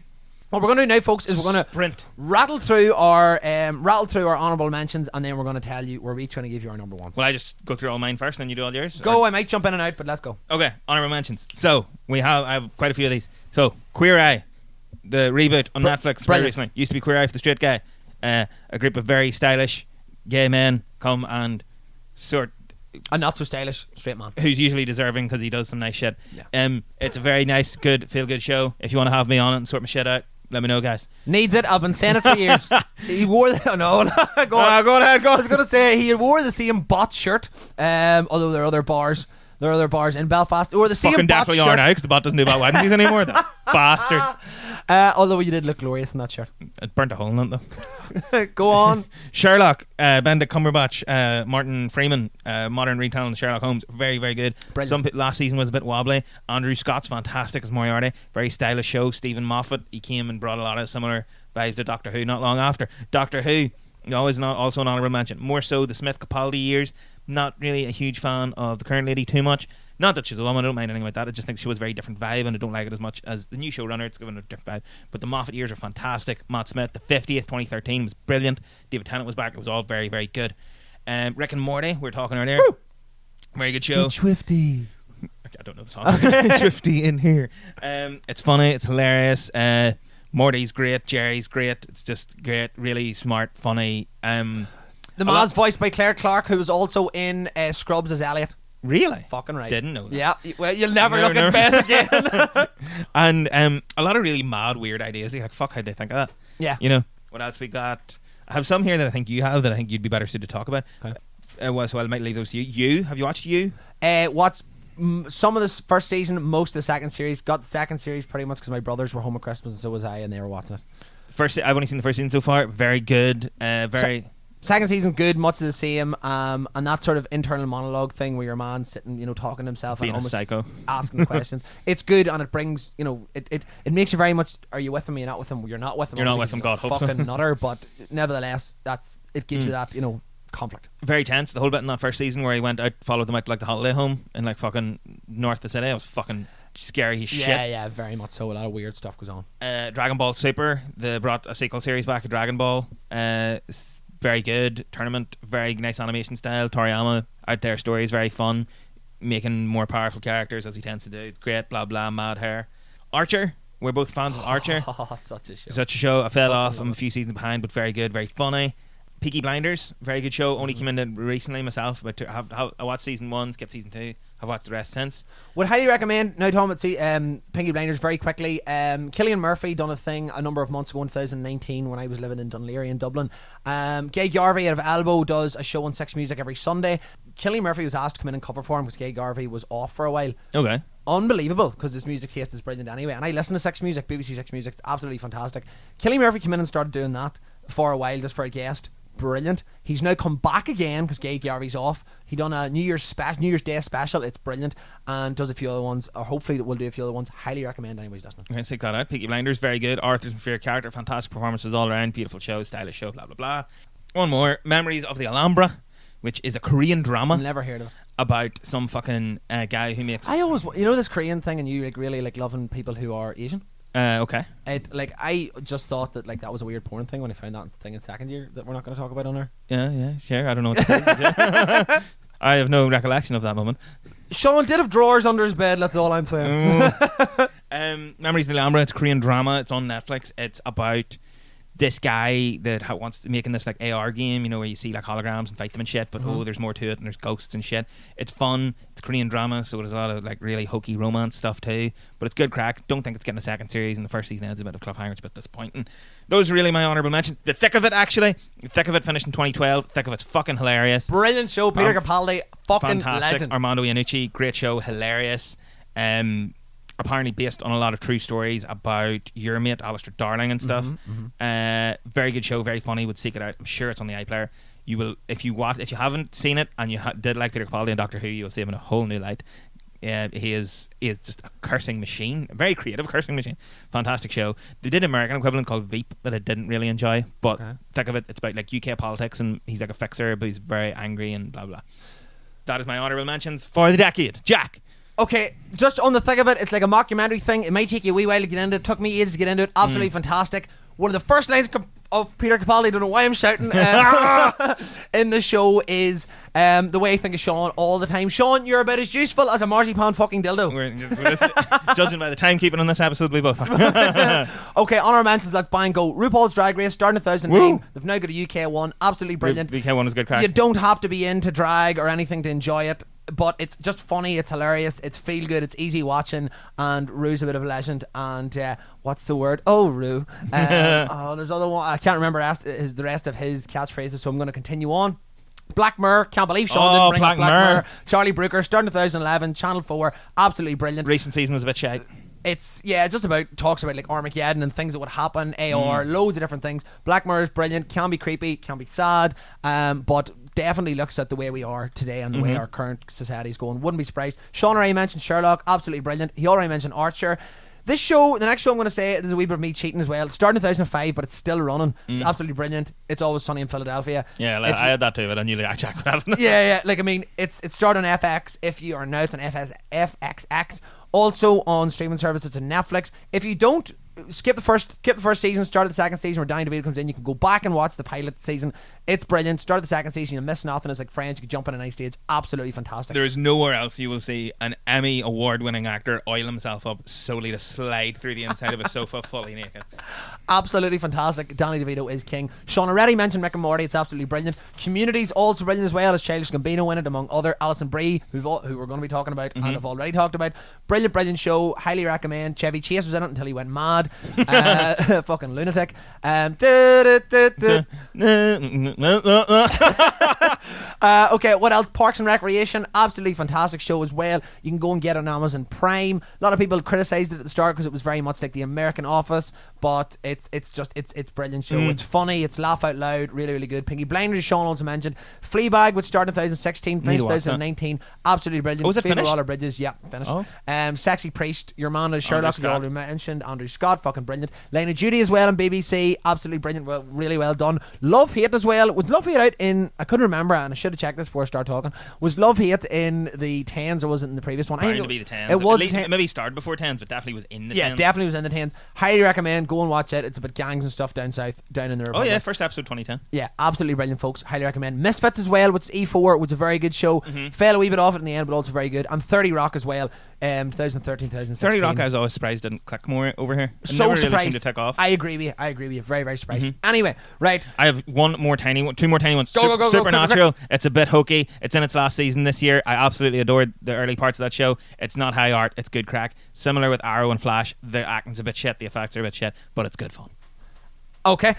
What we're going to do now, folks, is we're going to rattle through our honourable mentions, and then we're going to tell you, we're each going to give you our number ones. Will I just go through all mine first, and then you do all yours? Go. I might jump in and out, but let's go. Okay, honourable mentions. So I have quite a few of these. So Queer Eye, the reboot on Netflix very recently. Used to be Queer Eye for the Straight Guy. A group of very stylish gay men come and a not so stylish straight man who's usually deserving because he does some nice shit. Yeah. It's a very nice, good, feel good show. If you want to have me on it and sort my shit out, let me know, guys. Needs it. I've been saying it for years. He wore the go ahead. I was gonna say he wore the same bot shirt, although there are other bars in Belfast who wore the same fucking bot definitely shirt. are now because the bot doesn't do about Wednesdays anymore. The bastards. Although you did look glorious in that shirt. It burnt a hole in it though. Go on. Sherlock, Benedict Cumberbatch, Martin Freeman, modern retelling of Sherlock Holmes, very, very good. Brilliant. Last season was a bit wobbly. Andrew Scott's fantastic as Moriarty, very stylish show. Stephen Moffat, he came and brought a lot of similar vibes to Doctor Who not long after. Doctor Who, also an honourable mention. More so the Smith Capaldi years. Not really a huge fan of the current lady too much. Not that she's a woman, I don't mind anything about that. I just think she was a very different vibe, and I don't like it as much as the new showrunner. It's given a different vibe. But the Moffat years are fantastic. Matt Smith, the 50th, 2013 was brilliant. David Tennant was back. It was all very, very good. Rick and Morty, we were talking earlier. Woo! Very good show. Swifty. I don't know the song. Swifty in here. It's funny. It's hilarious. Morty's great. Jerry's great. It's just great. Really smart, funny. The Maz voiced by Claire Clark, who was also in Scrubs as Elliot. Really? Fucking right. Didn't know that. Yeah. Well, you'll never look at Ben again. And a lot of really mad, weird ideas. You're like, fuck, how'd they think of that? Yeah. You know, what else we got? I have some here that I think you have that I think you'd be better suited to talk about. Okay. So I might leave those to you. Have you watched You? What's Some of this first season, most of the second series. Got the second series pretty much because my brothers were home at Christmas and so was I, and they were watching it. I've only seen the first season so far. Very good. Second season, good, much of the same, and that sort of internal monologue thing where your man's sitting, talking to himself Being and a almost psycho. asking questions. It's good, and it brings, it makes you very much. Are you with him? Are you not with him? Well, you're not with him. You're not obviously, with him. God, hope so. fucking nutter. But nevertheless, it gives you that conflict. Very tense. The whole bit in that first season where he went out, followed them out to like the holiday home in like fucking north of the city. It was fucking scary as shit. Yeah, very much so. A lot of weird stuff goes on. Dragon Ball Super. They brought a sequel series back of Dragon Ball. Very good tournament, very nice animation style. Toriyama out there, stories very fun, making more powerful characters as he tends to do. It's great, blah blah, mad hair. Archer, we're both fans of Archer. Such a show. Such a show. I fell off. I'm a few seasons behind, but very good, very funny. Peaky Blinders, very good show. Only came in recently myself, but I watched season 1, skipped season 2. I've watched the rest since. Would highly recommend. Now talking about Peaky Blinders very quickly. Cillian Murphy done a thing a number of months ago in 2019 when I was living in Dunleary in Dublin. Gay Garvey out of Elbow does a show on Six Music every Sunday. Cillian Murphy was asked to come in and cover for him because Gay Garvey was off for a while. Okay. Unbelievable, because his music taste is brilliant anyway. And I listen to Six Music, BBC Six Music. It's absolutely fantastic. Cillian Murphy came in and started doing that for a while just for a guest. Brilliant. He's now come back again because Gay Garvey's off. He done a New Year's Day special. It's brilliant, and does a few other ones, or hopefully we'll do a few other ones. Highly recommend anybody's listening. I'm going to take that out. Peaky Blinders, very good. Arthur's my favourite character. Fantastic performances all around. Beautiful show, stylish show, blah blah blah. One more, Memories of the Alhambra, which is a Korean drama. Never heard of it. About some fucking guy who makes. I always, this Korean thing, and you really loving people who are Asian. Okay. I just thought that that was a weird porn thing when I found that thing in second year that we're not going to talk about on there. Yeah, sure. I don't know what to say. I have no recollection of that moment. Sean did have drawers under his bed. That's all I'm saying. Memories of the Alhambra. It's a Korean drama. It's on Netflix. It's about this guy that wants to making this AR game, where you see holograms and fight them and shit, but there's more to it and there's ghosts and shit. It's fun. It's Korean drama, so there's a lot of really hokey romance stuff too, but it's good crack. Don't think it's getting a second series, and the first season ends a bit of cliffhanger. It's a bit disappointing. Those are really my honourable mentions. The Thick of It, actually. The Thick of It finished in 2012. Thick of It's fucking hilarious. Brilliant show. Peter Capaldi, fucking fantastic. Legend. Armando Iannucci, great show, hilarious. Apparently based on a lot of true stories about your mate Alistair Darling and stuff. Very good show, very funny. Would seek it out. I'm sure it's on the iPlayer. You will, if you haven't seen it and you did like Peter Capaldi and Doctor Who, you'll see him in a whole new light. He is just a cursing machine, a very creative cursing machine. Fantastic show. They did an American equivalent called Veep that I didn't really enjoy, but Think of it, it's about UK politics, and he's like a fixer, but he's very angry and blah blah. That is my honourable mentions for the decade. Jack. Okay, just on the Thick of It, it's like a mockumentary thing. It might take you a wee while to get into it. Took me ages to get into it. Absolutely fantastic. One of the first lines of Peter Capaldi, don't know why I'm shouting, in the show is the way I think of Sean all the time. Sean, you're about as useful as a marzipan fucking dildo. Judging by the timekeeping on this episode, we both are. Okay, on our mentions, let's buy and go. RuPaul's Drag Race, starting in 2009. Woo! They've now got a UK one. Absolutely brilliant. UK one is good crack. You don't have to be into drag or anything to enjoy it, but it's just funny, it's hilarious, it's feel good, it's easy watching, and Rue's a bit of a legend. And what's the word? Oh, Rue. There's other one. I can't remember the rest of his catchphrases, so I'm going to continue on. Black Mirror, can't believe Sean didn't bring up Black Mirror. Charlie Brooker, starting in 2011, Channel 4, absolutely brilliant. Recent season was a bit shite. It's just about, talks about Armageddon and things that would happen, AR, loads of different things. Black Mirror is brilliant, can be creepy, can be sad, but definitely looks at the way we are today and the way our current society is going. Wouldn't be surprised. Sean already mentioned Sherlock, absolutely brilliant. He already mentioned Archer. This show, the next show I'm going to say, there's a wee bit of me cheating as well. It started in 2005, but it's still running. It's absolutely brilliant. It's Always Sunny in Philadelphia. Yeah, I had that too, but I knew Jack would have it. Yeah. It started on FX. If you are now, it's on FXX. Also on streaming services, it's on Netflix. If you don't, skip the first season, start at the second season where Danny DeVito comes in. You can go back and watch the pilot season. It's brilliant. Start at the second season, you'll miss nothing. It's like Friends, you can jump in a nice stage. Absolutely fantastic. There is nowhere else you will see an Emmy award winning actor oil himself up solely to slide through the inside of a sofa fully naked. Absolutely fantastic. Danny DeVito is king. Sean already mentioned Rick and Morty. It's absolutely brilliant. Community's also brilliant as well, as Childish Gambino in it, among other. Alison Brie, who we're going to be talking about and have already talked about. Brilliant show. Highly recommend. Chevy Chase was in it until he went mad. Fucking lunatic. Okay, what else? Parks and Recreation, absolutely fantastic show as well. You can go and get it on Amazon Prime. A lot of people criticised it at the start because it was very much like the American Office, but it's brilliant show. It's funny, it's laugh out loud, really, really good. Pinky Blinders, Sean also mentioned. Fleabag, which started in 2016, finished 2019, absolutely brilliant. Oh, was it Phoebe finished? Waller-Bridges, yeah, finished. Oh. Sexy Priest, your man is Sherlock, you Scott. already mentioned. Andrew Scott, fucking brilliant. Line of Duty as well on BBC, absolutely brilliant, well, really well done. Love Hate as well. Was Love Hate out in, I couldn't remember, and I should have checked this before I start talking. Was Love Hate in the 10s or was it in the previous one? Trying to be the 10s. It was At least, the 10s. maybe started before 10s, but definitely was in the 10s. Yeah, definitely was in the 10s. Highly recommend. Go and watch it. It's about gangs and stuff down south, down in the Oh Republic. yeah, first episode 2010. Yeah, absolutely brilliant, folks. Highly recommend. Misfits as well, which is E4, which is a very good show. Fell a wee bit off it in the end, but also very good. And 30 Rock as well, 2013, 2016. 30 Rock, I was always surprised didn't click more over here. It So never really surprised. seemed to take off. I agree with you. Very, very surprised. Anyway, right. I have two more tiny ones. Go, Supernatural. It's a bit hokey. It's in its last season this year. I absolutely adored the early parts of that show. It's not high art. It's good crack. Similar with Arrow and Flash. The acting's a bit shit. The effects are a bit shit, but it's good fun. Okay.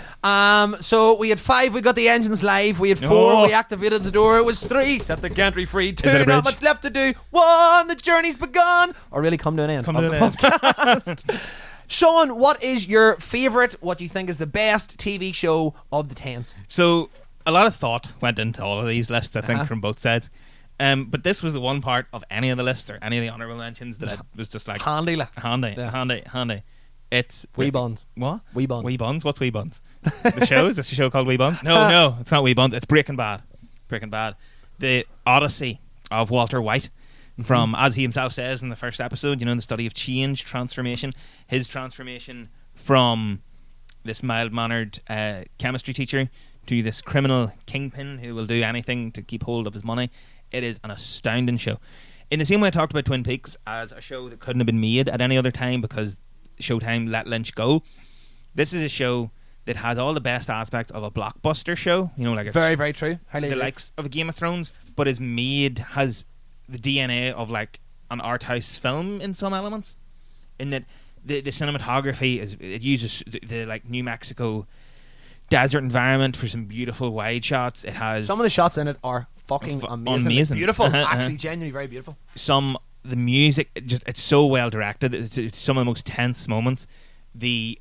So we had 5. We got the engines live. We had 4. Oh. We activated the door. It was 3. Set the gantry free. 2. it a Not bridge? much left to do. 1. The journey's begun. Or really come to an end. Come of to the an end. podcast. Sean, what is your favourite, what do you think is the best TV show of the 10s? So a lot of thought went into all of these lists, I think, from both sides. But this was the one part of any of the lists or any of the honourable mentions that I was just like Handy. handy. It's Wee Buns. What? Wee Buns. Wee Buns? What's Wee Buns? The show? Is this a show called Wee Buns? No, it's not Wee Buns. It's Breaking Bad. Breaking Bad. The Odyssey of Walter White. From, as he himself says in the first episode, in the study of change, transformation. His transformation from this mild-mannered chemistry teacher to this criminal kingpin who will do anything to keep hold of his money. It is an astounding show. In the same way I talked about Twin Peaks as a show that couldn't have been made at any other time because Showtime let Lynch go, this is a show that has all the best aspects of a blockbuster show. Like Very, very true. Highly the agree. likes of a Game of Thrones, but has the DNA of like an art house film in some elements. In that the cinematography it uses the like New Mexico desert environment for some beautiful wide shots. It has Some of the shots in it are fucking amazing. amazing. Beautiful. Uh-huh, Actually, genuinely very beautiful. the music, it's so well directed. It's some of the most tense moments. The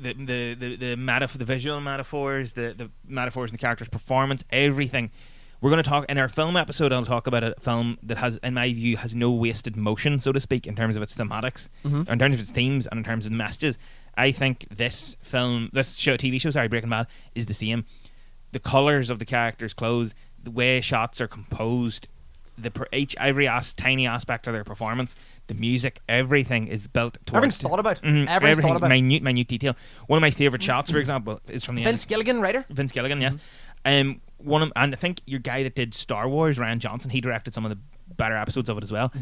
visual metaphors, the metaphors in the character's performance, everything. We're going to talk in our film episode. I'll talk about a film that has, in my view, has no wasted motion, so to speak, in terms of its thematics, or in terms of its themes, and in terms of the messages. I think TV show, Breaking Bad, is the same. The colors of the characters' clothes, the way shots are composed, every tiny aspect of their performance, the music, everything is built towards. Everything's thought about. Everything, Everything's thought about. minute detail. One of my favourite shots, for example, is from the Vince Gilligan, writer. Vince Gilligan, yes. And I think your guy that did Star Wars, Ryan Johnson, he directed some of the better episodes of it as well.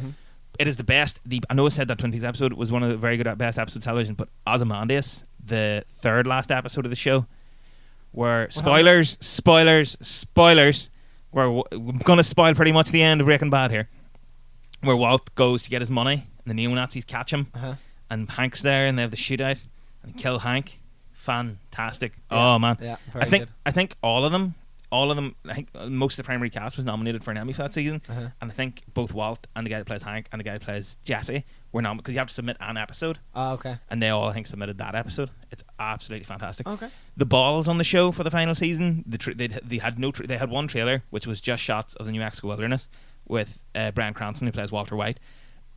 It is the best. I know I said that Twin Peaks episode was one of the very good best episodes of television, but Ozymandias, the third last episode of the show, where spoilers, we're going to spoil pretty much the end of Breaking Bad here, where Walt goes to get his money and the neo-Nazis catch him, and Hank's there and they have the shootout and kill Hank. Fantastic. Yeah. Oh man. Yeah, I think all of them, I think most of the primary cast was nominated for an Emmy for that season, and I think both Walt and the guy that plays Hank and the guy that plays Jesse were nominated because you have to submit an episode. Okay. And they all, I think, submitted that episode. It's absolutely fantastic. Okay. The balls on the show for the final season, they had one trailer which was just shots of the New Mexico wilderness with Bryan Cranston, who plays Walter White,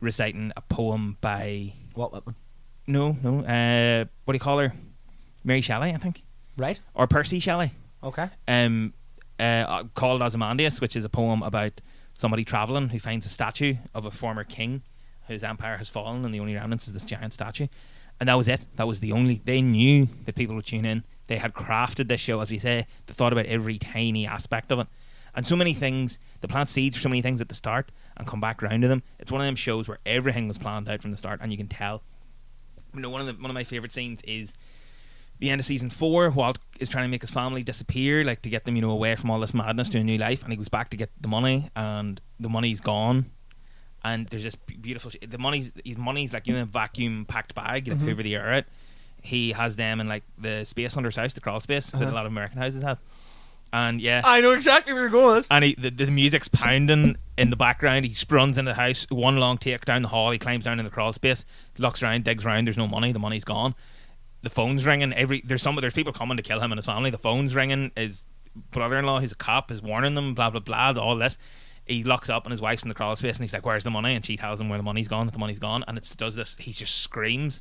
reciting a poem by Walt Whitman. No, what do you call her? Mary Shelley, I think, Right. or Percy Shelley. Okay. Called Ozymandias, which is a poem about somebody travelling who finds a statue of a former king whose empire has fallen, and the only remnants is this giant statue. And that was it. That was the only. They knew that people would tune in. They had crafted this show, as we say. They thought about every tiny aspect of it, and so many things. They plant seeds for so many things at the start and come back round to them. It's one of them shows where everything was planned out from the start, and you can tell. One of my favorite scenes is the end of season 4. Walt is trying to make his family disappear, like to get them, away from all this madness to a new life, and he goes back to get the money, and the money's gone. And there's this beautiful his money's like in a vacuum packed bag, like Hoover the air out. He has them in like the space under his house, the crawl space that a lot of American houses have. And yeah, I know exactly where you're going with this. and the music's pounding in the background. He runs into the house, one long take down the hall. He climbs down in the crawl space, looks around, digs around. There's no money. The money's gone. The phone's ringing. There's people coming to kill him and his family. The phone's ringing. His brother-in-law, who's a cop, is warning them. Blah blah blah. All this. He locks up and his wife's in the crawl space and he's like, "Where's the money?" And she tells him where the money's gone. That the money's gone. And it does this. He just screams,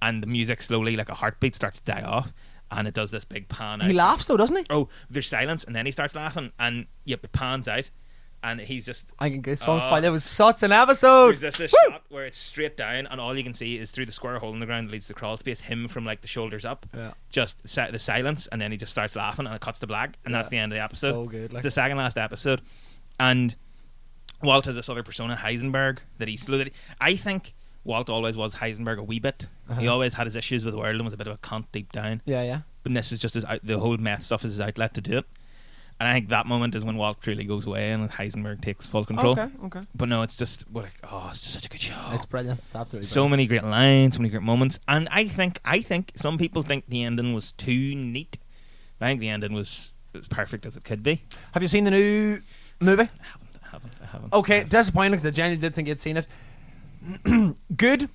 and the music slowly, like a heartbeat, starts to die off. And it does this big pan out. He laughs though, doesn't he? Oh, there's silence, and then he starts laughing, and yep, it pans out, and he's just. I can goosebumps by that was such an episode. There's just this shot where it's straight down, and all you can see is through the square hole in the ground that leads to the crawl space, him from like the shoulders up. Yeah. Just the silence, and then he just starts laughing, and it cuts to black, and that's the end of the episode. So good. It's the second last episode, and Walt has this other persona, Heisenberg, I think Walt always was Heisenberg a wee bit. He always had his issues with the world and was a bit of a cunt deep down. Yeah. But this is just the whole meth stuff is his outlet to do it. And I think that moment is when Walt truly goes away and Heisenberg takes full control. Okay. But no, it's just it's just such a good show. It's brilliant. It's absolutely So brilliant. many great lines, so many great moments. And I think some people think the ending was too neat. I think the ending was as perfect as it could be. Have you seen the new movie? I haven't. Okay, disappointing because I genuinely did think you'd seen it. Good,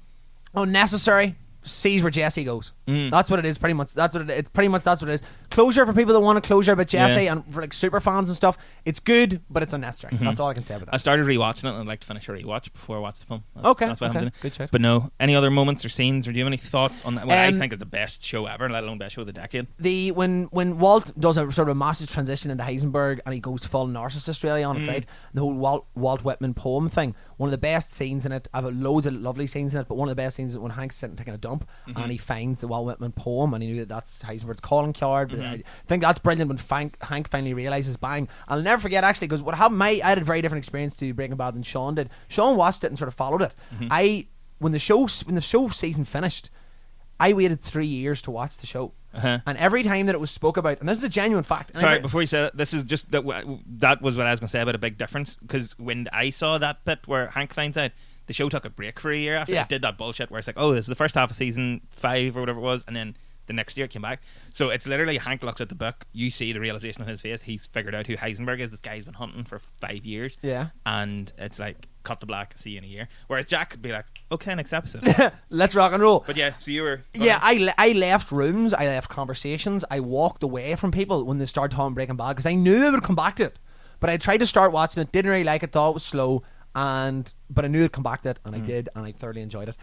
unnecessary. Sees where Jesse goes. That's what it is. Pretty much. That's what it is. Closure for people that want a closure about Jesse, Yeah. and for like super fans and stuff. It's good, but it's unnecessary. That's all I can say about I that. started rewatching it and I'd like to finish a rewatch before I watch the film. That's Okay, what I'm doing. good shout. But no, any other moments or scenes, or do you have any thoughts on that? What I Um, think is the best show ever, let alone best show of the decade. When Walt does a sort of a massive transition into Heisenberg and he goes full narcissist really on it, right? The whole Walt Whitman poem thing. One of the best scenes in it. I've loads of lovely scenes in it, but one of the best scenes is when Hank's sitting taking a dump and he finds the Walt Whitman poem and he knew that's Heisenberg's calling card. But I think that's brilliant when Hank finally realizes, bang. I'll never forget actually, because what happened, I had a very different experience to Breaking Bad than Sean did. Sean watched it and sort of followed it. When the show season finished, I waited 3 years to watch the show. And every time that it was spoke about, and this is a genuine fact. Sorry, before you say that, this is just that was what I was going to say about a big difference, because when I saw that bit where Hank finds out, the show took a break for a year after it did that bullshit where it's like, oh, this is the first half of season 5 or whatever it was, and then the next year it came back. So it's literally Hank looks at the book, you see the realization on his face, he's figured out who Heisenberg is. This guy's been hunting for 5 years. Yeah. And it's like, cut to black, see you in a year. Whereas Jack could be like, okay, next episode. Let's rock and roll. But yeah, so you were... Yeah, I left rooms, I left conversations, I walked away from people when they started talking Breaking Bad because I knew I would come back to it. But I tried to start watching it, didn't really like it, thought it was slow, but I knew I'd come back to it, and I did, and I thoroughly enjoyed it.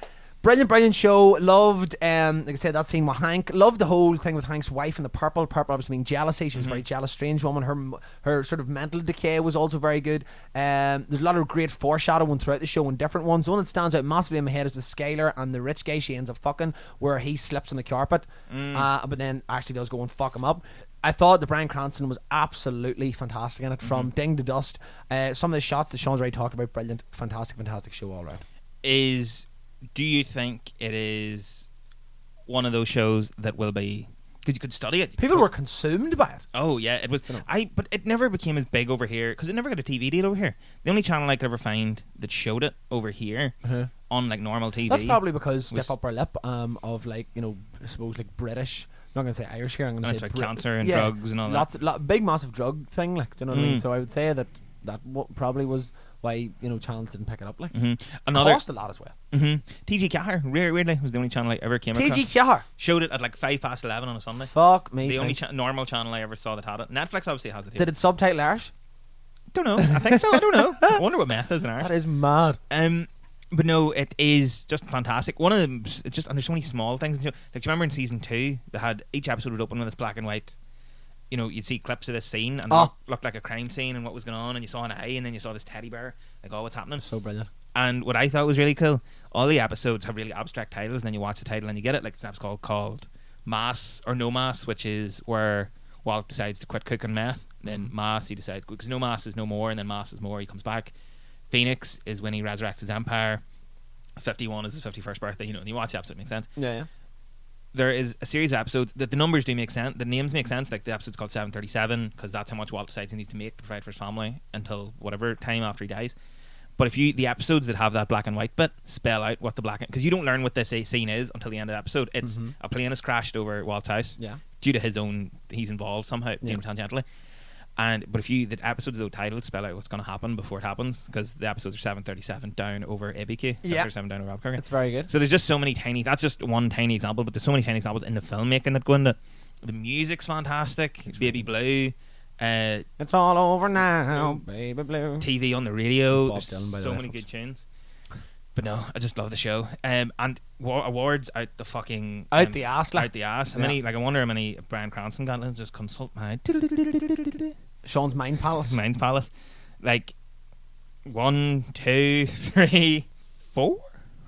Brilliant show. Loved, like I said, that scene with Hank. Loved the whole thing with Hank's wife and the purple. Purple obviously being jealousy. She was a very jealous, strange woman. Her sort of mental decay was also very good. There's a lot of great foreshadowing throughout the show in different ones. The one that stands out massively in my head is with Skylar and the rich guy she ends up fucking, where he slips on the carpet, but then actually does go and fuck him up. I thought that Bryan Cranston was absolutely fantastic in it, from ding to dust. Some of the shots that Sean's already talked about, brilliant, fantastic show all around. Do you think it is one of those shows that will be, because you could study it? People were consumed by it. Oh yeah, it was. But it never became as big over here because it never got a TV deal over here. The only channel I could ever find that showed it over here on like normal TV. That's probably because stiff upper lip of like, you know, I suppose like British. I'm not going to say Irish here. I'm going to say like cancer and drugs and all that. Big massive drug thing. Like, do you know what I mean? So I would say that probably was why, you know, channels didn't pick it up. Like, cost a lot as well. TG Cahir, weirdly, was the only channel I ever came across. TG Cahir showed it at like 11:05 on a Sunday. Fuck me. The only normal channel I ever saw that had it. Netflix obviously has it here. Did it subtitle Irish? Don't know. I think so. I don't know. I wonder what meth is in Irish. That is mad. But no, it is just fantastic. One of them, it's just, and there's so many small things. Like, do you remember in season 2, they had each episode would open with this black and white. You know, you'd see clips of this scene and it looked like a crime scene and what was going on, and you saw an eye, and then you saw this teddy bear, like, oh, what's happening? So brilliant. And what I thought was really cool, all the episodes have really abstract titles, and then you watch the title and you get it. Like, this episode called Mass or No Mass, which is where Walt decides to quit cooking meth. Then Mass, he decides, because No Mass is no more, and then Mass is more, he comes back. Phoenix is when he resurrects his empire. 51 is his 51st birthday, you know, and you watch the episode, it makes sense. Yeah. There is a series of episodes that the numbers do make sense, the names make sense. Like the episode's called 737 because that's how much Walt decides he needs to make to provide for his family until whatever time after he dies. But if the episodes that have that black and white bit spell out what the black and, because you don't learn what this scene is until the end of the episode. It's a plane has crashed over Walt's house, due to his own, he's involved somehow, tangentially. But the episodes of the title spell out what's going to happen before it happens, because the episodes are 737 down over ABQ, 737 down over Albuquerque. It's very good. So there's just so many tiny. That's just one tiny example, but there's so many tiny examples in the filmmaking that go into. The music's fantastic. Baby Blue. It's all over now, Baby Blue. TV on the radio. Bob There's Dylan, by the so way, many folks. good tunes. But no, I just love the show. And awards out the fucking Out the ass, like. out the ass. How Yeah. many? Like I wonder how many Bryan Cranston got. Let's just consult my Sean's Mind Palace. Mind's Palace. Like 1, 2, 3, 4,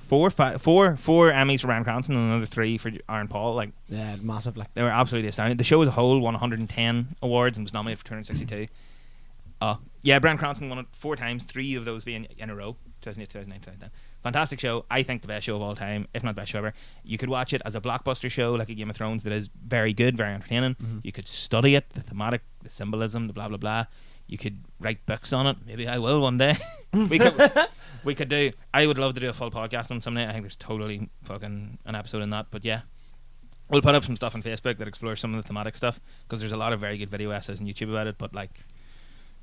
4 Emmys for Bryan Cranston and another 3 for Aaron Paul. Like Yeah, massive, like. they were absolutely astounding. The show as a whole won 110 awards and was nominated for 262. Yeah, Bryan Cranston won it 4 times, 3 of those being in a row. 2008, 2009, 2010. Fantastic show. I think the best show of all time, if not best show ever. You could watch it as a blockbuster show like a Game of Thrones that is very good, very entertaining. You could study it, the thematic, the symbolism, the blah blah blah. You could write books on it. Maybe I will one day. we could do. I would love to do a full podcast on someday. I think there's totally fucking an episode in that. But yeah, we'll put up some stuff on Facebook that explores some of the thematic stuff, because there's a lot of very good video essays on YouTube about it. But like,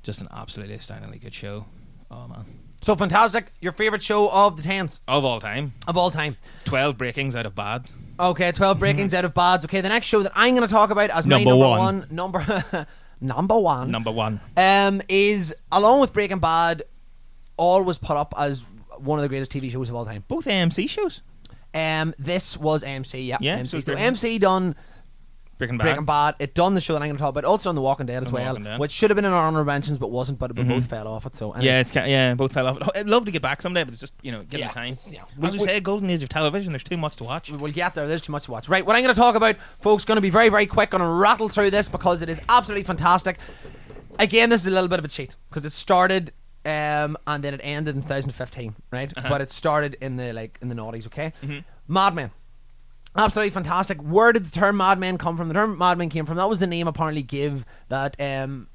just an absolutely astoundingly good show. Oh man. So fantastic. Your favourite show of the 10s? Of all time. Of all time. 12 breakings out of bad. Okay, 12 breakings out of bads. Okay, the next show that I'm going to talk about as my Number number one. one number one Number 1. is, along with Breaking Bad, always put up as one of the greatest TV shows of all time. Both AMC shows. This was AMC, yeah. Yeah, AMC. so So it's AMC done Breaking Bad. Breaking Bad. It done the show that I'm going to talk about. Also on The Walking Dead as On The well, Walking Dead. which should have been in our honourable mentions but wasn't. But we both fell off it. So anyway. Yeah, both fell off. I'd love to get back someday, but it's just, getting Yeah, the time. yeah. As we say, golden age of television, there's too much to watch. We'll get there. There's too much to watch. Right, what I'm going to talk about, folks, going to be very, very quick. Going to rattle through this because it is absolutely fantastic. Again, this is a little bit of a cheat because it started and then it ended in 2015, right? But it started in the noughties, okay? Mad Men. Absolutely fantastic. Where did the term Mad Men come from? The term Mad Men came from, that was the name apparently that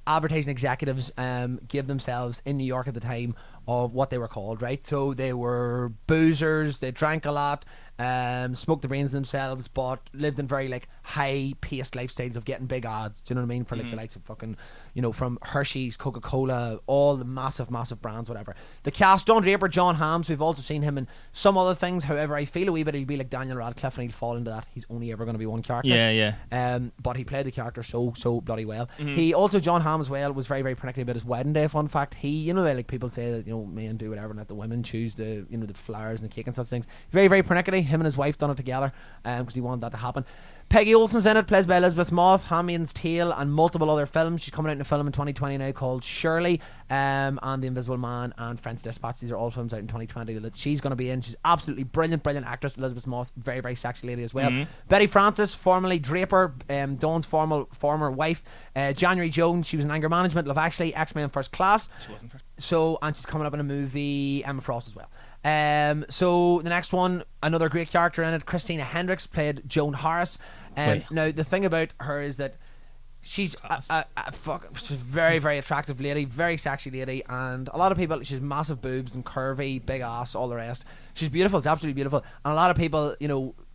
advertising executives give themselves in New York at the time of what they were called, right? So they were boozers, they drank a lot, smoked the brains themselves, but lived in very high-paced lifestyles of getting big ads. Do you know what I mean? For the likes of fucking, from Hershey's, Coca-Cola, all the massive, massive brands, whatever. The cast: Don Draper, John Hamm. We've also seen him in some other things. However, I feel a wee bit he'll be like Daniel Radcliffe and he'll fall into that. He's only ever going to be one character. Yeah. But he played the character so bloody well. He also, John Hamm as well, was very, very particular about his wedding day. Fun fact: he, people say that men do whatever and let the women choose the the flowers and the cake and such things. Very, very pernickety. Him and his wife done it together because he wanted that to happen. Peggy Olsen's in it, plays by Elizabeth Moss, Handmaid's Tale, and multiple other films. She's coming out in a film in 2020 now called Shirley, and The Invisible Man and French Dispatch. These are all films out in 2020 that she's going to be in. She's absolutely brilliant actress. Elizabeth Moss, very, very sexy lady as well. Betty Francis, formerly Draper, Dawn's former wife. January Jones, she was in Anger Management, Love Actually, X-Men First Class. She wasn't first. So, and she's coming up in a movie, Emma Frost as well. So the next one, another great character in it, Christina Hendricks played Joan Harris. Now the thing about her is that she's she's a very, very attractive lady, very sexy lady, and a lot of people, she's massive boobs and curvy, big ass, all the rest. She's beautiful, it's absolutely beautiful, and a lot of people,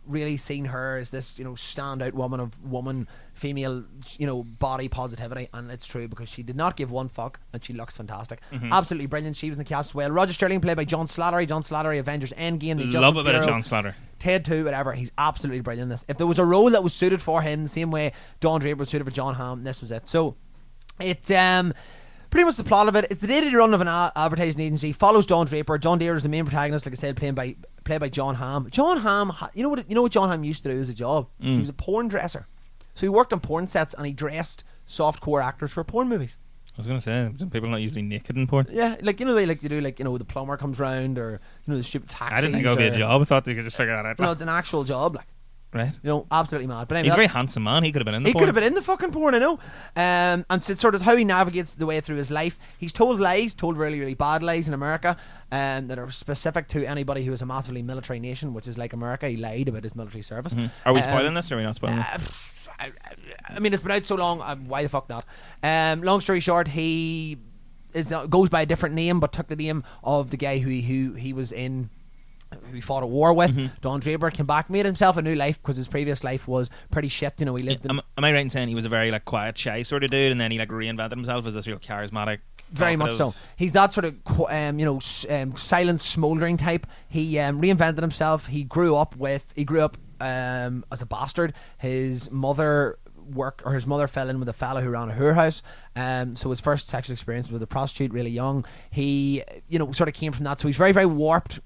really seen her as this, standout female, body positivity, and it's true because she did not give one fuck, and she looks fantastic. Absolutely brilliant. She was in the cast as well. Roger Sterling, played by John Slattery, Avengers Endgame. The Love Justice a bit of Bureau, John Slatter. Ted 2, whatever. He's absolutely brilliant in this. If there was a role that was suited for him the same way Don Draper was suited for John Hamm, this was it. So it's pretty much the plot of it. It's the day-to-day run of an advertising agency. Follows Don Draper. John Draper is the main protagonist, like I said, played by John Hamm. John Hamm, you know what John Hamm used to do as a job? He was a porn dresser. So he worked on porn sets and he dressed softcore actors for porn movies. I was going to say, some people are not usually naked in porn. Yeah, the way they do, the plumber comes round, or the stupid taxis. I didn't think it would be a job. I thought they could just figure that out. No, it's an actual job, right. Absolutely mad. But anyway, He's a very handsome man. He could have been in the porn. He could have been in the fucking porn, I know. And so sort of how he navigates the way through his life. He's told really, really bad lies in America that are specific to anybody who is a massively military nation, which is like America. He lied about his military service. Are we spoiling this or are we not spoiling this? I mean, it's been out so long. Why the fuck not? Long story short, he goes by a different name, but took the name of the guy who he was in who he fought a war with. Don Draper came back, made himself a new life because his previous life was pretty shit. He lived in... Am I right in saying he was a very like quiet, shy sort of dude, and then he like reinvented himself as this real charismatic? Very much so. He's that sort of silent, smouldering type. He reinvented himself. He grew up as a bastard. His mother fell in with a fella who ran a whorehouse. So his first sexual experience with a prostitute really young. He, sort of came from that. So he's very, very warped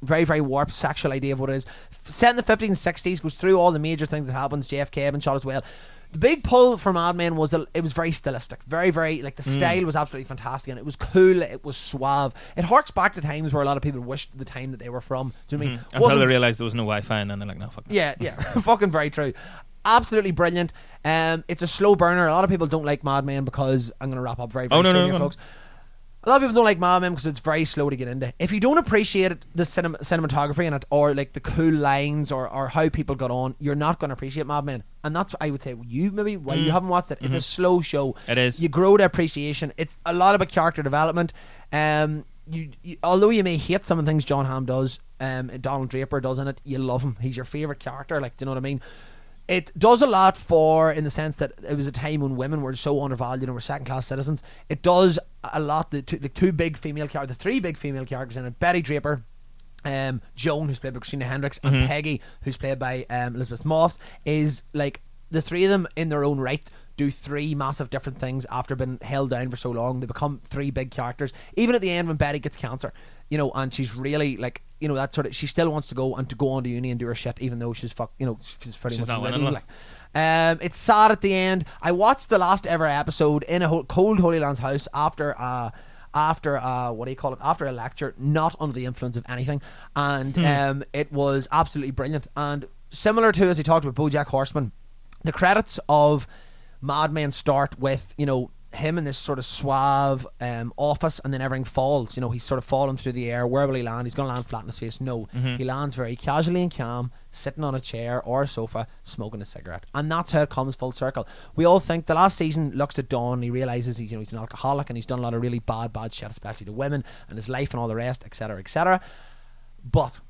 sexual idea of what it is. Set in the 50s and 60s, goes through all the major things that happens. JFK had been shot as well. The big pull for Mad Men was that it was very stylistic. Very, very, like the style was absolutely fantastic and it was cool, it was suave. It harks back to times where a lot of people wished the time that they were from. Do you know what I mean? Until they realised there was no Wi-Fi and then they're like, no, fuck this. Yeah, fucking very true. Absolutely brilliant. It's a slow burner. A lot of people don't like Mad Men because I'm going to wrap up very, very soon here, folks. A lot of people don't like Mad Men because it's very slow to get into. If you don't appreciate it, the cinematography in it, or like the cool lines, or how people got on, you're not going to appreciate Mad Men. And that's, I would say, you haven't watched it. It's a slow show. It is. You grow the appreciation. It's a lot about character development. Although you may hate some of the things John Hamm does, Donald Draper does in it, you love him. He's your favourite character. Like, do you know what I mean? It does a lot in the sense that it was a time when women were so undervalued and were second-class citizens. It does a lot. The three big female characters in it: Betty Draper, Joan, who's played by Christina Hendricks, and Peggy, who's played by Elizabeth Moss, is like the three of them in their own right do three massive different things after being held down for so long. They become three big characters. Even at the end when Betty gets cancer, and she's really like, that sort of, she still wants to go on to uni and do her shit, even though she's she's pretty much riddled, like. It's sad at the end. I watched the last ever episode in a cold Holy Land's house after a lecture, not under the influence of anything, and it was absolutely brilliant. And similar to, as he talked about BoJack Horseman, the credits of Mad Men start with him in this sort of suave office, and then everything falls. He's sort of falling through the air. Where will he land? He's going to land flat in his face. No, he lands very casually and calm, sitting on a chair or a sofa, smoking a cigarette, and that's how it comes full circle. We all think the last season looks at Dawn, and he realizes he's an alcoholic and he's done a lot of really bad shit, especially to women and his life and all the rest, etc., etc. But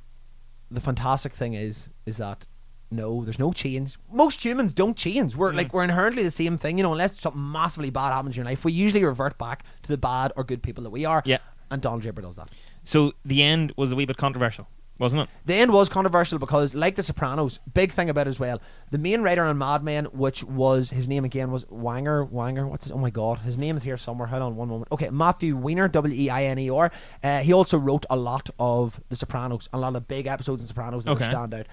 the fantastic thing is that no, there's no change. Most humans don't change. We're inherently the same thing, unless something massively bad happens in your life. We usually revert back to the bad or good people that we are. Yeah. And Donald Draper does that. So the end was a wee bit controversial, wasn't it? The end was controversial because, like The Sopranos, big thing about it as well, the main writer on Mad Men, which was, his name again was Wanger, oh my god, his name is here somewhere, hold on one moment. Okay, Matthew Weiner, Weiner. He also wrote a lot of The Sopranos, a lot of the big episodes in Sopranos that stand out.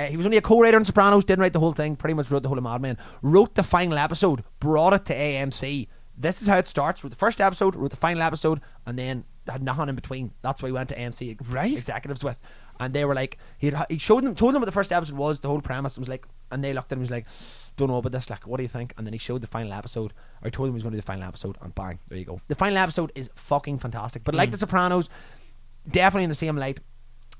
He was only a co-writer in Sopranos, didn't write the whole thing, pretty much wrote the whole of Mad Men, wrote the final episode, brought it to AMC. This is how it starts. Wrote the first episode, wrote the final episode, and then had nothing in between. That's why we went to AMC executives with. And they were like, he told them what the first episode was, the whole premise. It was like, and they looked at him and was like, don't know about this, like, what do you think? And then he showed the final episode, or he told them he was going to do the final episode, and bang, there you go. The final episode is fucking fantastic. But like The Sopranos, definitely in the same light,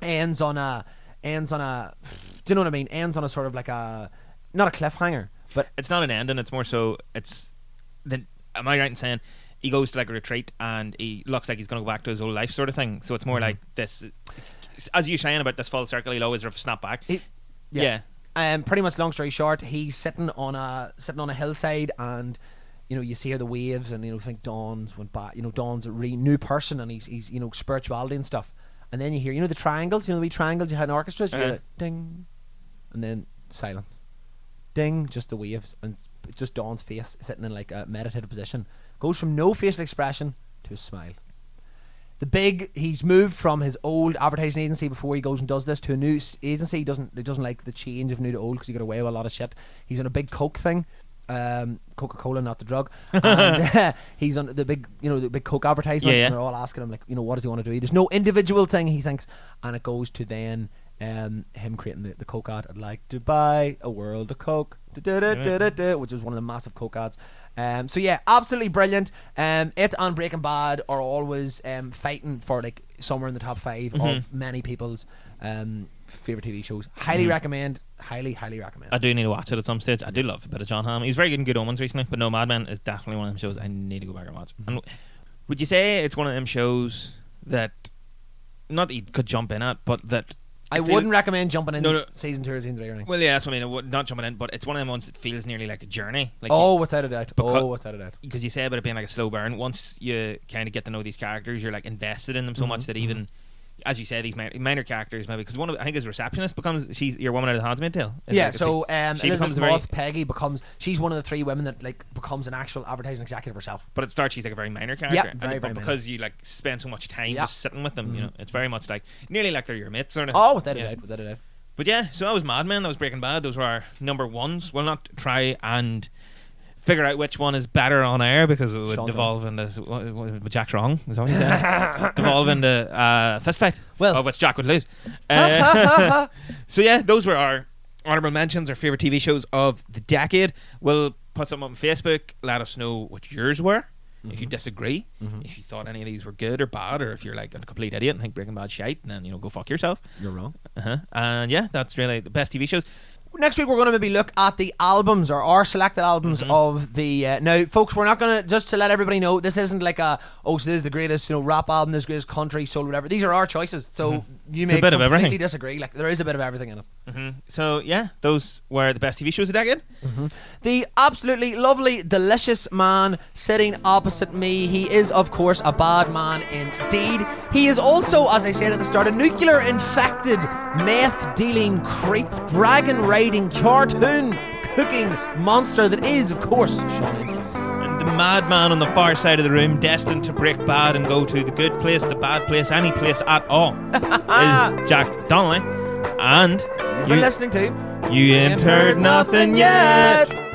ends on a do you know what I mean? Ends on a sort of like a, not a cliffhanger, but it's not an ending. It's more so, am I right in saying he goes to like a retreat and he looks like he's going to go back to his old life sort of thing? So it's more like this, as you're saying about this full circle, he'll always snap back. Yeah. Pretty much, long story short, he's sitting on a hillside, and you see the waves, and think Dawn's went back. Dawn's a new person, and he's spirituality and stuff. And then you hear the triangles, the wee triangles you had in orchestras. You hear it, ding, and then silence, ding, just the waves, and it's just Dawn's face sitting in like a meditative position. Goes from no facial expression to a smile. He's moved from his old advertising agency before he goes and does this to a new agency. He doesn't like the change of new to old because he got away with a lot of shit. He's on a big Coke thing, Coca-Cola, not the drug, and he's on the big Coke advertisement, and they're all asking him like, what does he want to do? There's no individual thing, he thinks, and it goes to then him creating the Coke ad. I'd like to buy a world of Coke, which is one of the massive Coke ads. So yeah, absolutely brilliant. It and Breaking Bad are always fighting for like somewhere in the top 5 of many people's favourite TV shows. Highly recommend. Highly recommend. I do need to watch it at some stage. I do love a bit of John Hamm. He's very good in Good Omens recently, but no, Mad Men is definitely one of them shows I need to go back and watch. And would you say it's one of them shows that, not that you could jump in at, but that I wouldn't recommend jumping in No. season 2 or season 3 or anything. Well, yeah, that's what I mean. I would not jumping in, but it's one of them ones that feels nearly like a journey. Like Without a doubt. Without a doubt. because you say about it being like a slow burn. Once you kind of get to know these characters, you're like invested in them so much that even, as you say, these minor characters maybe, because one of I think his receptionist becomes she's your woman out of the Handmaid's Tale. Yeah, so she becomes Elizabeth Moth, Peggy she's one of the 3 women that like becomes an actual advertising executive herself. But at the start, she's like a very minor character. Yeah, very but minor. because you like spend so much time just sitting with them, you know, it's very much like nearly like they're your mates, sort of. Oh, without a doubt. But yeah, so that was Mad Men, that was Breaking Bad. Those were our number ones. We'll not try and figure out which one is better on air because it would devolve into what Jack's wrong. Is that what he said? Devolve into a fist fight, of which Jack would lose. So yeah, those were our honourable mentions, our favourite TV shows of the decade. We'll put some up on Facebook. Let us know what yours were. If you disagree, if you thought any of these were good or bad, or if you're like a complete idiot and think Breaking Bad shite, then go fuck yourself. You're wrong. And yeah, that's really the best TV shows. Next week we're going to maybe look at the albums or our selected albums of the now folks, we're not going to, just to let everybody know, this isn't like so this is the greatest rap album, this is the greatest country, soul, whatever. These are our choices, so you may completely disagree. Like, there is a bit of everything in it. So yeah, those were the best TV shows of the decade. The absolutely lovely, delicious man sitting opposite me, he is of course a bad man indeed. He is also, as I said at the start, a nuclear infected, meth dealing creep, dragon riding, cartoon cooking monster that is of course Sean Hughes. And the madman on the far side of the room, destined to break bad and go to the good place, the bad place, any place at all, is Jack Donnelly. And you're listening to You Ain't Heard Nothing Yet.